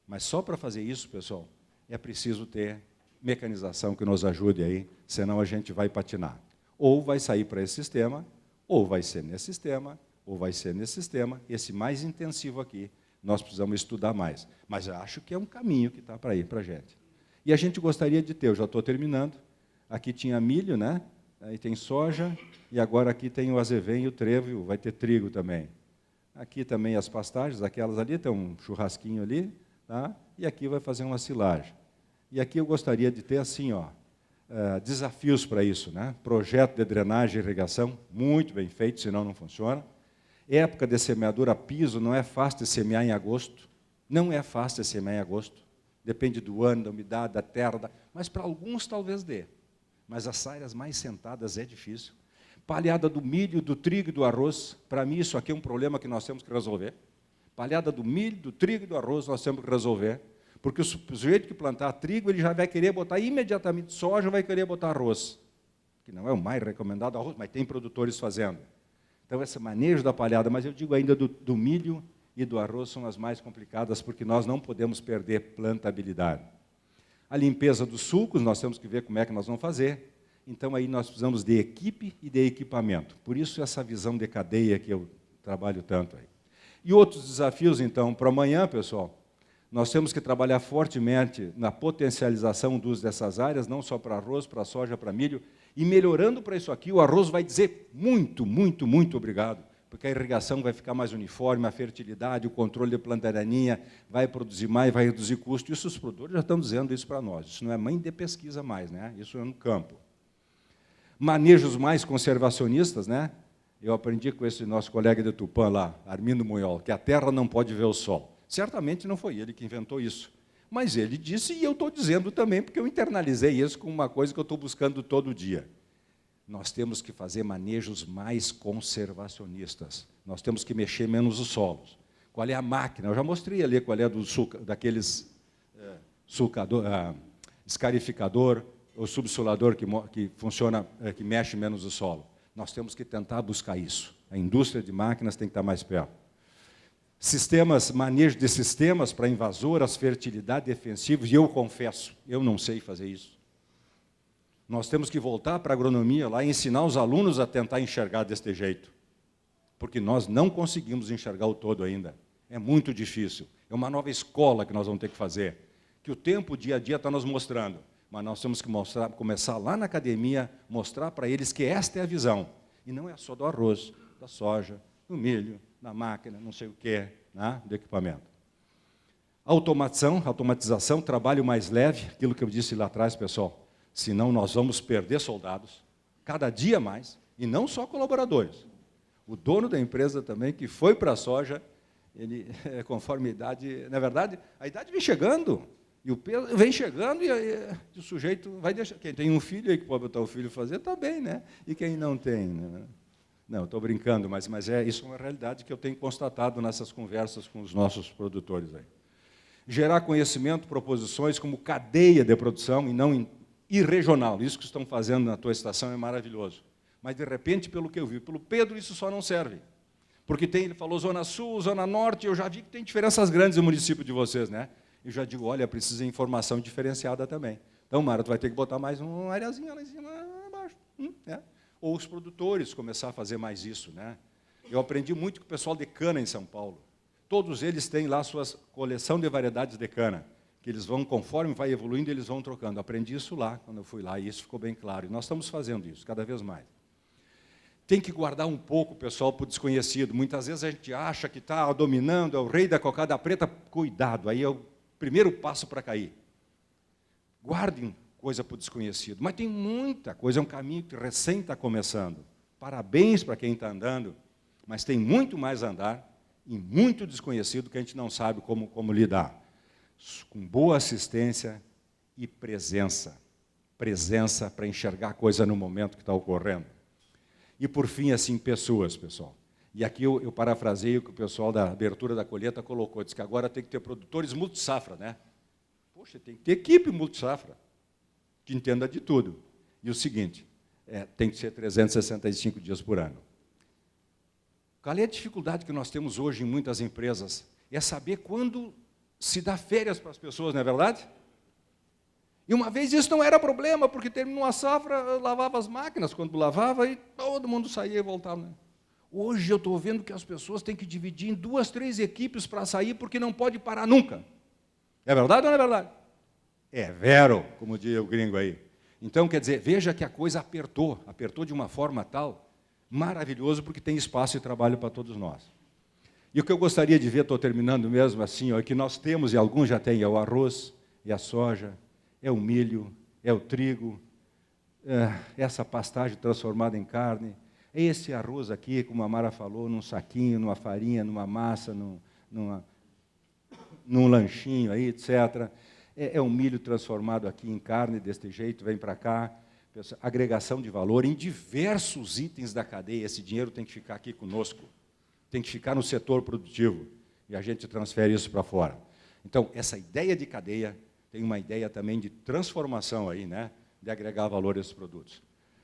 Mas só para fazer isso, pessoal, é preciso ter mecanização que nos ajude aí, senão a gente vai patinar. Ou vai sair para esse sistema, ou vai ser nesse sistema, ou vai ser nesse sistema, esse mais intensivo aqui, nós precisamos estudar mais. Mas eu acho que é um caminho que está para ir para a gente. E a gente gostaria de ter, eu já estou terminando, aqui tinha milho, né? Aí tem soja, e agora aqui tem o azevém e o trevo, vai ter trigo também. Aqui também as pastagens, aquelas ali, tem um churrasquinho ali, tá? E aqui vai fazer uma silagem. E aqui eu gostaria de ter assim, ó, desafios para isso, né? Projeto de drenagem e irrigação, muito bem feito, senão não funciona. Época de semeadura a piso, não é fácil de semear em agosto. Não é fácil de semear em agosto. Depende do ano, da umidade, da terra, mas para alguns talvez dê. Mas as áreas mais sentadas é difícil. Palhada do milho, do trigo e do arroz, para mim isso aqui é um problema que nós temos que resolver. Palhada do milho, do trigo e do arroz nós temos que resolver, porque o sujeito que plantar trigo, ele já vai querer botar imediatamente soja, vai querer botar arroz, que não é o mais recomendado arroz, mas tem produtores fazendo. Então, esse manejo da palhada, mas eu digo ainda do milho e do arroz são as mais complicadas, porque nós não podemos perder plantabilidade. A limpeza dos sulcos, nós temos que ver como é que nós vamos fazer. Então, aí nós precisamos de equipe e de equipamento. Por isso, essa visão de cadeia que eu trabalho tanto aí. E outros desafios, então, para amanhã, pessoal, nós temos que trabalhar fortemente na potencialização do uso dessas áreas, não só para arroz, para soja, para milho, e melhorando para isso aqui, o arroz vai dizer muito, muito, muito obrigado, porque a irrigação vai ficar mais uniforme, a fertilidade, o controle de planta daninha vai produzir mais, vai reduzir custo. Isso os produtores já estão dizendo isso para nós. Isso não é mãe de pesquisa mais, né? Isso é no campo. Manejos mais conservacionistas, né? Eu aprendi com esse nosso colega de Tupã lá, Armindo Munhol, que a terra não pode ver o sol. Certamente não foi ele que inventou isso, mas ele disse e eu estou dizendo também, porque eu internalizei isso como uma coisa que eu estou buscando todo dia. Nós temos que fazer manejos mais conservacionistas. Nós temos que mexer menos os solos. Qual é a máquina? Eu já mostrei ali qual é daqueles escarificador ou subsolador que funciona, que mexe menos o solo. Nós temos que tentar buscar isso. A indústria de máquinas tem que estar mais perto. Sistemas, manejo de sistemas para invasoras, fertilidade defensivos, e eu confesso, eu não sei fazer isso. Nós temos que voltar para a agronomia lá e ensinar os alunos a tentar enxergar deste jeito, porque nós não conseguimos enxergar o todo ainda. É muito difícil. É uma nova escola que nós vamos ter que fazer, que o tempo, o dia a dia está nos mostrando, mas nós temos que começar lá na academia, mostrar para eles que esta é a visão, e não é só do arroz, da soja, do milho, da máquina, não sei o que, né, do equipamento. Automatização, trabalho mais leve, aquilo que eu disse lá atrás, pessoal, senão nós vamos perder soldados, cada dia mais, e não só colaboradores. O dono da empresa também, que foi para a soja, ele, conforme a idade, na verdade, a idade vem chegando, e o peso vem chegando, e o sujeito vai deixar. Quem tem um filho aí que pode botar o filho fazer, está bem, né? E quem não tem, né? Não, estou brincando, mas isso é uma realidade que eu tenho constatado nessas conversas com os nossos produtores aí. Gerar conhecimento, proposições como cadeia de produção e regional. Isso que estão fazendo na tua estação é maravilhoso. Mas, de repente, pelo que eu vi, pelo Pedro, isso só não serve. Porque ele falou Zona Sul, Zona Norte, eu já vi que tem diferenças grandes no município de vocês, né? Eu já digo, olha, precisa de informação diferenciada também. Então, Mara, tu vai ter que botar mais uma areazinha lá em cima, lá embaixo. Né? Ou os produtores começar a fazer mais isso, né? Eu aprendi muito com o pessoal de cana em São Paulo. Todos eles têm lá suas coleção de variedades de cana, que eles vão, conforme vai evoluindo, eles vão trocando. Aprendi isso lá, quando eu fui lá, e isso ficou bem claro. E nós estamos fazendo isso, cada vez mais. Tem que guardar um pouco o pessoal para o desconhecido. Muitas vezes a gente acha que está dominando, é o rei da cocada preta. Cuidado, aí é o primeiro passo para cair. Guardem coisa para o desconhecido. Mas tem muita coisa, é um caminho que recém está começando. Parabéns para quem está andando, mas tem muito mais a andar e muito desconhecido que a gente não sabe como lidar. Com boa assistência e presença. Presença para enxergar a coisa no momento que está ocorrendo. E, por fim, assim, pessoas, pessoal. E aqui eu parafraseio o que o pessoal da abertura da colheita colocou, disse que agora tem que ter produtores multisafra, né? Poxa, tem que ter equipe multisafra, que entenda de tudo. E o seguinte, tem que ser 365 dias por ano. Qual é a dificuldade que nós temos hoje em muitas empresas? É saber quando se dá férias para as pessoas, não é verdade? E uma vez isso não era problema, porque terminou a safra, eu lavava as máquinas quando lavava e todo mundo saía e voltava. Né? Hoje eu estou vendo que as pessoas têm que dividir em 2, 3 equipes para sair, porque não pode parar nunca. É verdade ou não é verdade? É vero, como diz o gringo aí. Então, quer dizer, veja que a coisa apertou de uma forma tal, maravilhoso, porque tem espaço e trabalho para todos nós. E o que eu gostaria de ver, estou terminando mesmo assim, ó, é que nós temos, e alguns já têm, é o arroz, é a soja, é o milho, é o trigo, é essa pastagem transformada em carne, é esse arroz aqui, como a Mara falou, num saquinho, numa farinha, numa massa, num lanchinho aí, etc. É o milho transformado aqui em carne, deste jeito, vem para cá. Agregação de valor em diversos itens da cadeia. Esse dinheiro tem que ficar aqui conosco. Tem que ficar no setor produtivo. E a gente transfere isso para fora. Então, essa ideia de cadeia tem uma ideia também de transformação aí, né? De agregar valor a esses produtos.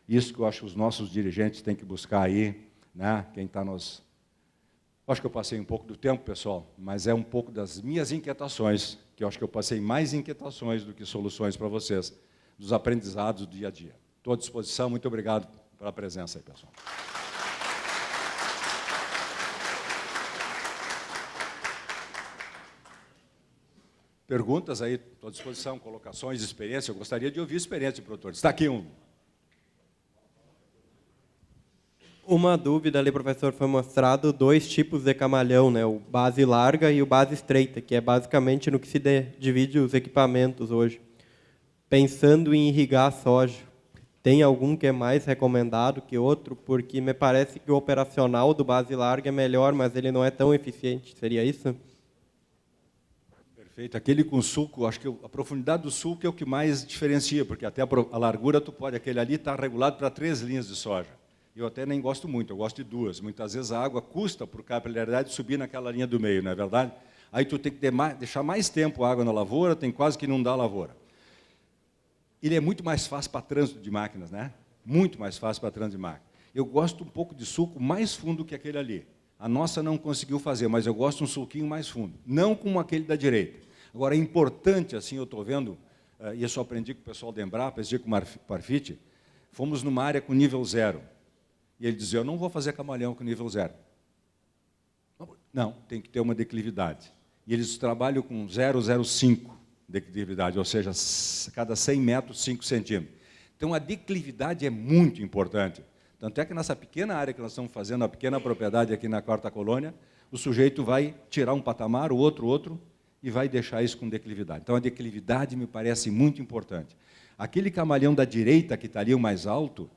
Isso que eu acho que os nossos dirigentes têm que buscar aí, né? Quem está nos... Acho que eu passei um pouco do tempo, pessoal, mas é um pouco das minhas inquietações, que eu acho que eu passei mais inquietações do que soluções para vocês, dos aprendizados do dia a dia. Estou à disposição, muito obrigado pela presença aí, pessoal. Perguntas aí, estou à disposição, colocações, experiência. Eu gostaria de ouvir experiência de produtores. Está aqui um. Uma dúvida ali, professor, foi mostrado 2 tipos de camalhão, né? O base larga e o base estreita, que é basicamente no que se divide os equipamentos hoje. Pensando em irrigar a soja, tem algum que é mais recomendado que outro? Porque me parece que o operacional do base larga é melhor, mas ele não é tão eficiente. Seria isso? Perfeito. Aquele com sulco, acho que a profundidade do sulco é o que mais diferencia, porque até a largura, tu pode, aquele ali está regulado para 3 linhas de soja. Eu até nem gosto muito, eu gosto de 2. Muitas vezes a água custa, por capilaridade, subir naquela linha do meio, não é verdade? Aí tu tem que deixar mais tempo a água na lavoura, tem quase que não dá lavoura. Ele é muito mais fácil para trânsito de máquinas, né? Muito mais fácil para trânsito de máquinas. Eu gosto um pouco de sulco mais fundo que aquele ali. A nossa não conseguiu fazer, mas eu gosto de um sulquinho mais fundo. Não como aquele da direita. Agora, é importante, assim, eu estou vendo, e isso eu aprendi com o pessoal da Embrapa, esse dia com o Parfit, fomos numa área com nível 0. E ele dizia, eu não vou fazer camalhão com nível 0. Não, tem que ter uma declividade. E eles trabalham com 0,05 declividade, ou seja, cada 100 metros, 5 centímetros. Então, a declividade é muito importante. Tanto é que nessa pequena área que nós estamos fazendo, a pequena propriedade aqui na 4ª colônia, o sujeito vai tirar um patamar, o outro, e vai deixar isso com declividade. Então, a declividade me parece muito importante. Aquele camalhão da direita, que está ali o mais alto,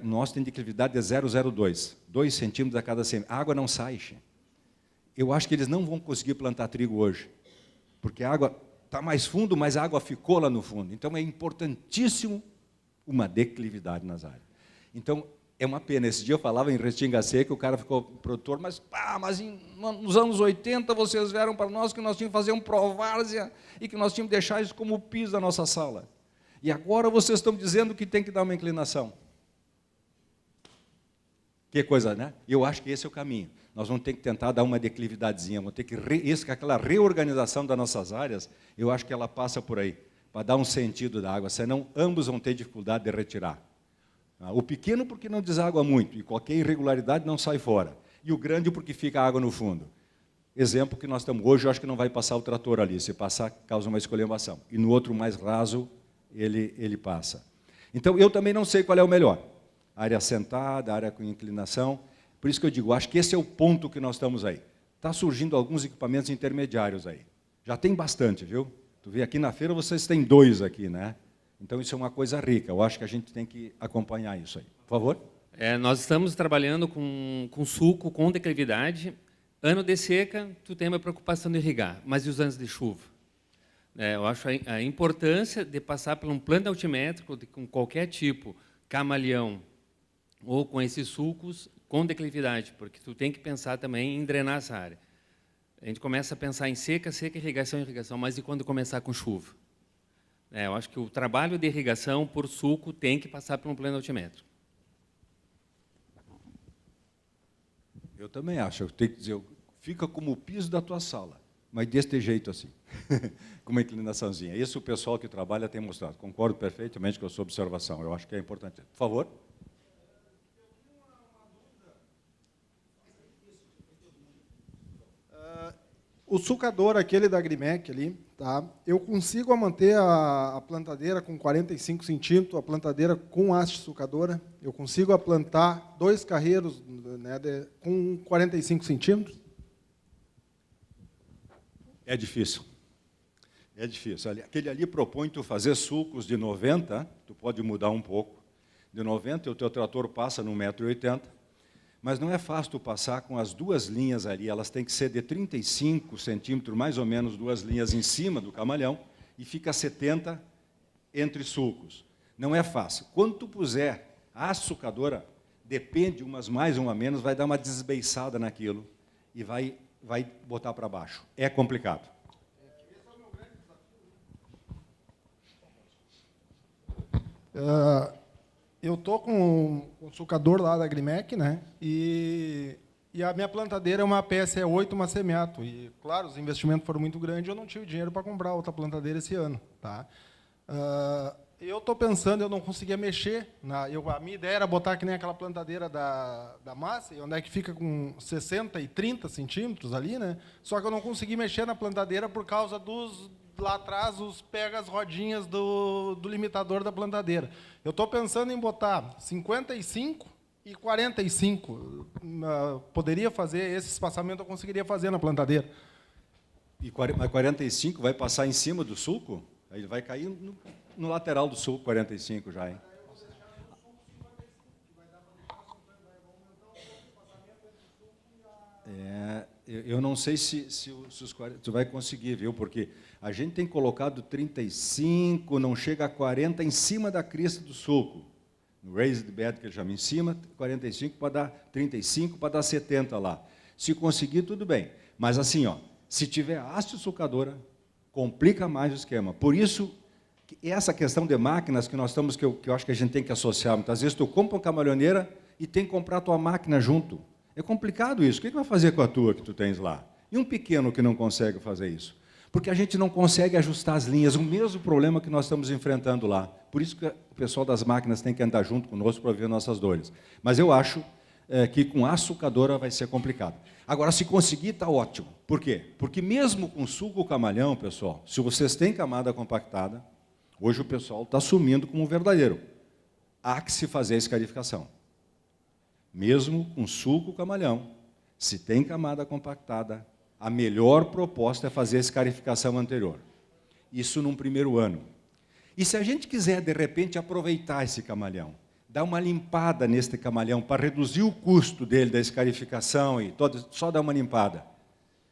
nosso tem declividade de 0,02, 2 centímetros a cada 100. A água não sai. Eu acho que eles não vão conseguir plantar trigo hoje, porque a água está mais fundo, mas a água ficou lá no fundo. Então, é importantíssimo uma declividade nas áreas. Então, é uma pena. Esse dia eu falava em Restinga Seca, o cara ficou produtor, mas nos anos 80 vocês vieram para nós que nós tínhamos que fazer um provárzea e que nós tínhamos que deixar isso como o piso da nossa sala. E agora vocês estão dizendo que tem que dar uma inclinação. Que coisa, né? Eu acho que esse é o caminho. Nós vamos ter que tentar dar uma declividadezinha, vamos ter que aquela reorganização das nossas áreas, eu acho que ela passa por aí, para dar um sentido da água, senão ambos vão ter dificuldade de retirar. O pequeno porque não deságua muito, e qualquer irregularidade não sai fora. E o grande porque fica água no fundo. Exemplo que nós estamos hoje, eu acho que não vai passar o trator ali, se passar, causa uma esculhambação. E no outro mais raso, ele passa. Então, eu também não sei qual é o melhor. Área assentada, área com inclinação. Por isso que eu digo, acho que esse é o ponto que nós estamos aí. Está surgindo alguns equipamentos intermediários aí. Já tem bastante, viu? Tu vê aqui na feira, vocês têm 2 aqui, né? Então, isso é uma coisa rica. Eu acho que a gente tem que acompanhar isso aí. Por favor. Nós estamos trabalhando com sulco, com declividade. Ano de seca, tu tem uma preocupação de irrigar, mas e os anos de chuva? Eu acho a importância de passar por um plano altimétrico com qualquer tipo, camalhão, ou com esses sulcos com declividade, porque tu tem que pensar também em drenar essa área. A gente começa a pensar em seca, irrigação, mas e quando começar com chuva? Eu acho que o trabalho de irrigação por sulco tem que passar por um plano altimétrico. Eu também acho, eu tenho que dizer, fica como o piso da tua sala, mas deste jeito assim. com uma inclinaçãozinha. Isso o pessoal que trabalha tem mostrado. Concordo perfeitamente com a sua observação. Eu acho que é importante. Por favor. O sulcador, aquele da Agrimec ali, tá? Eu consigo manter a plantadeira com 45 centímetros, a plantadeira com haste sulcadora. Eu consigo plantar 2 carreiros, né, com 45 centímetros. É difícil. É difícil. Aquele ali propõe tu fazer sulcos de 90, tu pode mudar um pouco. De 90, o teu trator passa no 1,80 m, mas não é fácil tu passar com as 2 linhas ali, elas têm que ser de 35 centímetros, mais ou menos 2 linhas em cima do camalhão, e fica 70 entre sulcos. Não é fácil. Quando tu puser a sulcadora, depende, umas mais, uma menos, vai dar uma desbeiçada naquilo e vai botar para baixo. É complicado. Eu estou com o sulcador lá da Agrimec, né? E a minha plantadeira é uma PSE8, uma semiato. E, claro, os investimentos foram muito grandes, eu não tive dinheiro para comprar outra plantadeira esse ano. Tá? Eu estou pensando, eu não conseguia mexer. A minha ideia era botar que nem aquela plantadeira da massa, onde é que fica com 60 e 30 centímetros ali, né? Só que eu não consegui mexer na plantadeira por causa dos... Lá atrás, pega as rodinhas do limitador da plantadeira. Eu estou pensando em botar 55 e 45. Poderia fazer, esse espaçamento eu conseguiria fazer na plantadeira. E 45 vai passar em cima do sulco? Ele vai cair no lateral do sulco, 45 já, hein? Eu não sei se os 40, tu vai conseguir, viu? Porque a gente tem colocado 35, não chega a 40 em cima da crista do sulco. No raised bed, que ele chama em cima, 45 para dar 35 para dar 70 lá. Se conseguir, tudo bem. Mas assim, ó, se tiver haste sulcadora, complica mais o esquema. Por isso, essa questão de máquinas que nós estamos, que eu acho que a gente tem que associar. Muitas vezes tu compra uma camalhoneira e tem que comprar a tua máquina junto. É complicado isso. O que vai fazer com a tua que tu tens lá? E um pequeno que não consegue fazer isso? Porque a gente não consegue ajustar as linhas, o mesmo problema que nós estamos enfrentando lá. Por isso que o pessoal das máquinas tem que andar junto conosco para ver nossas dores. Mas eu acho que com a sulcadora vai ser complicado. Agora, se conseguir, está ótimo. Por quê? Porque mesmo com sulco camalhão, pessoal, se vocês têm camada compactada, hoje o pessoal está assumindo como verdadeiro. Há que se fazer a escarificação. Mesmo com sulco camalhão, se tem camada compactada, a melhor proposta é fazer a escarificação anterior. Isso num primeiro ano. E se a gente quiser, de repente, aproveitar esse camalhão, dar uma limpada neste camalhão para reduzir o custo dele, da escarificação, e só dar uma limpada,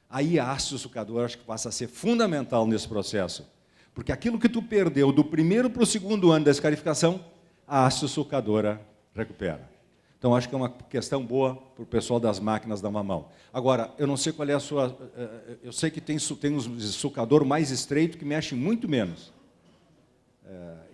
aí a haste sulcadora acho que passa a ser fundamental nesse processo. Porque aquilo que tu perdeu do primeiro para o segundo ano da escarificação, a haste sulcadora recupera. Então, acho que é uma questão boa para o pessoal das máquinas dar uma mão. Agora, eu não sei qual é a sua... Eu sei que tem um sulcador mais estreito que mexe muito menos.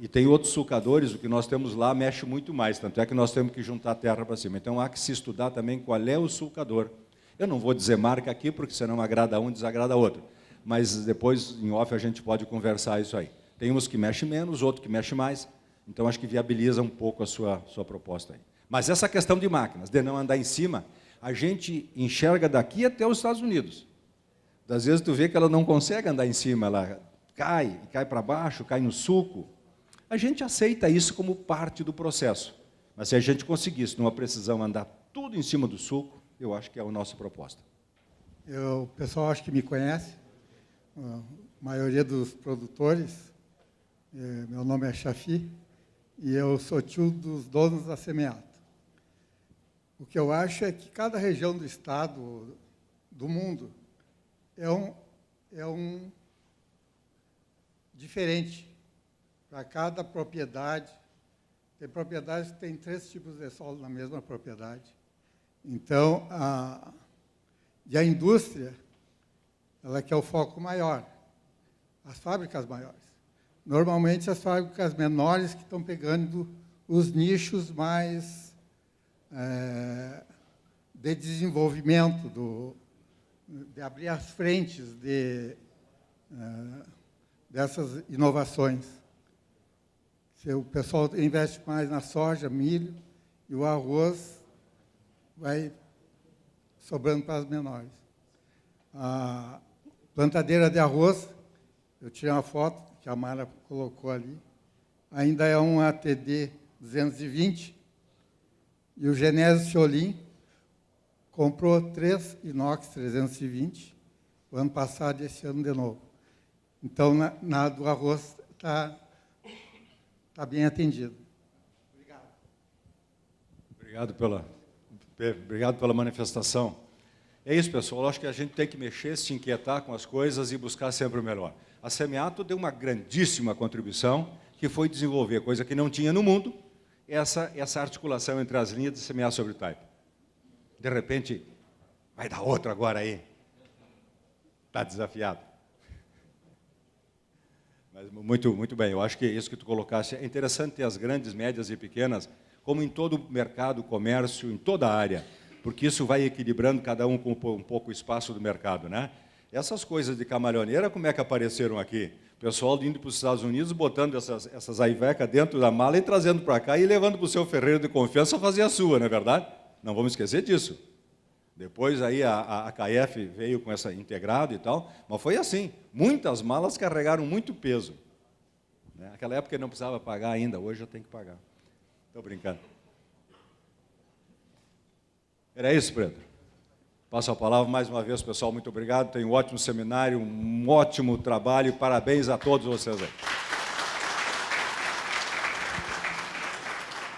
E tem outros sulcadores, o que nós temos lá mexe muito mais, tanto é que nós temos que juntar a terra para cima. Então, há que se estudar também qual é o sulcador. Eu não vou dizer marca aqui, porque senão agrada um, desagrada outro. Mas depois, em off, a gente pode conversar isso aí. Tem uns que mexem menos, outros que mexem mais. Então, acho que viabiliza um pouco a sua proposta aí. Mas essa questão de máquinas, de não andar em cima, a gente enxerga daqui até os Estados Unidos. Às vezes tu vê que ela não consegue andar em cima, ela cai para baixo, cai no sulco. A gente aceita isso como parte do processo. Mas se a gente conseguisse, numa precisão, andar tudo em cima do sulco, eu acho que é a nossa proposta. O pessoal acho que me conhece, a maioria dos produtores. Meu nome é Chafi e eu sou tio dos donos da Semiato. O que eu acho é que cada região do estado, do mundo, é um diferente para cada propriedade. Tem propriedades que têm 3 tipos de solo na mesma propriedade. Então, a indústria, ela quer o foco maior, as fábricas maiores. Normalmente, as fábricas menores que estão pegando os nichos mais de desenvolvimento, de abrir as frentes dessas inovações. Se o pessoal investe mais na soja, milho, e o arroz vai sobrando para as menores. A plantadeira de arroz, eu tirei uma foto que a Mara colocou ali, ainda é um ATD 220, e o Genésio Ciolim comprou 3 inox 320, o ano passado e esse ano de novo. Então, na do arroz está bem atendido. Obrigado pela manifestação. É isso, pessoal. Eu acho que a gente tem que mexer, se inquietar com as coisas e buscar sempre o melhor. A Semeato deu uma grandíssima contribuição, que foi desenvolver coisa que não tinha no mundo, essa articulação entre as linhas de semear sobre taipa. De repente, vai dar outro agora aí. Está desafiado. Mas muito bem, eu acho que isso que tu colocaste é interessante ter as grandes, médias e pequenas, como em todo o mercado, comércio, em toda a área, porque isso vai equilibrando cada um com um pouco o espaço do mercado, né? Essas coisas de camalhoneira, como é que apareceram aqui? O pessoal indo para os Estados Unidos, botando essas aivecas dentro da mala e trazendo para cá e levando para o seu ferreiro de confiança fazer a sua, não é verdade? Não vamos esquecer disso. Depois aí a KF veio com essa integrado e tal, mas foi assim, muitas malas carregaram muito peso. Naquela época não precisava pagar ainda, hoje já tem que pagar. Estou brincando. Era isso, Pedro? Passo a palavra mais uma vez, pessoal, muito obrigado, tem um ótimo seminário, um ótimo trabalho, parabéns a todos vocês aí.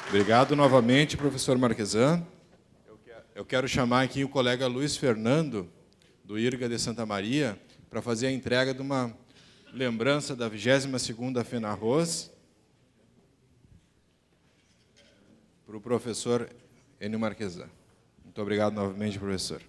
Obrigado novamente, professor Marquesan. Eu quero chamar aqui o colega Luiz Fernando, do IRGA de Santa Maria, para fazer a entrega de uma lembrança da 22ª FENARROS para o professor Enio Marquesan. Muito obrigado novamente, professor.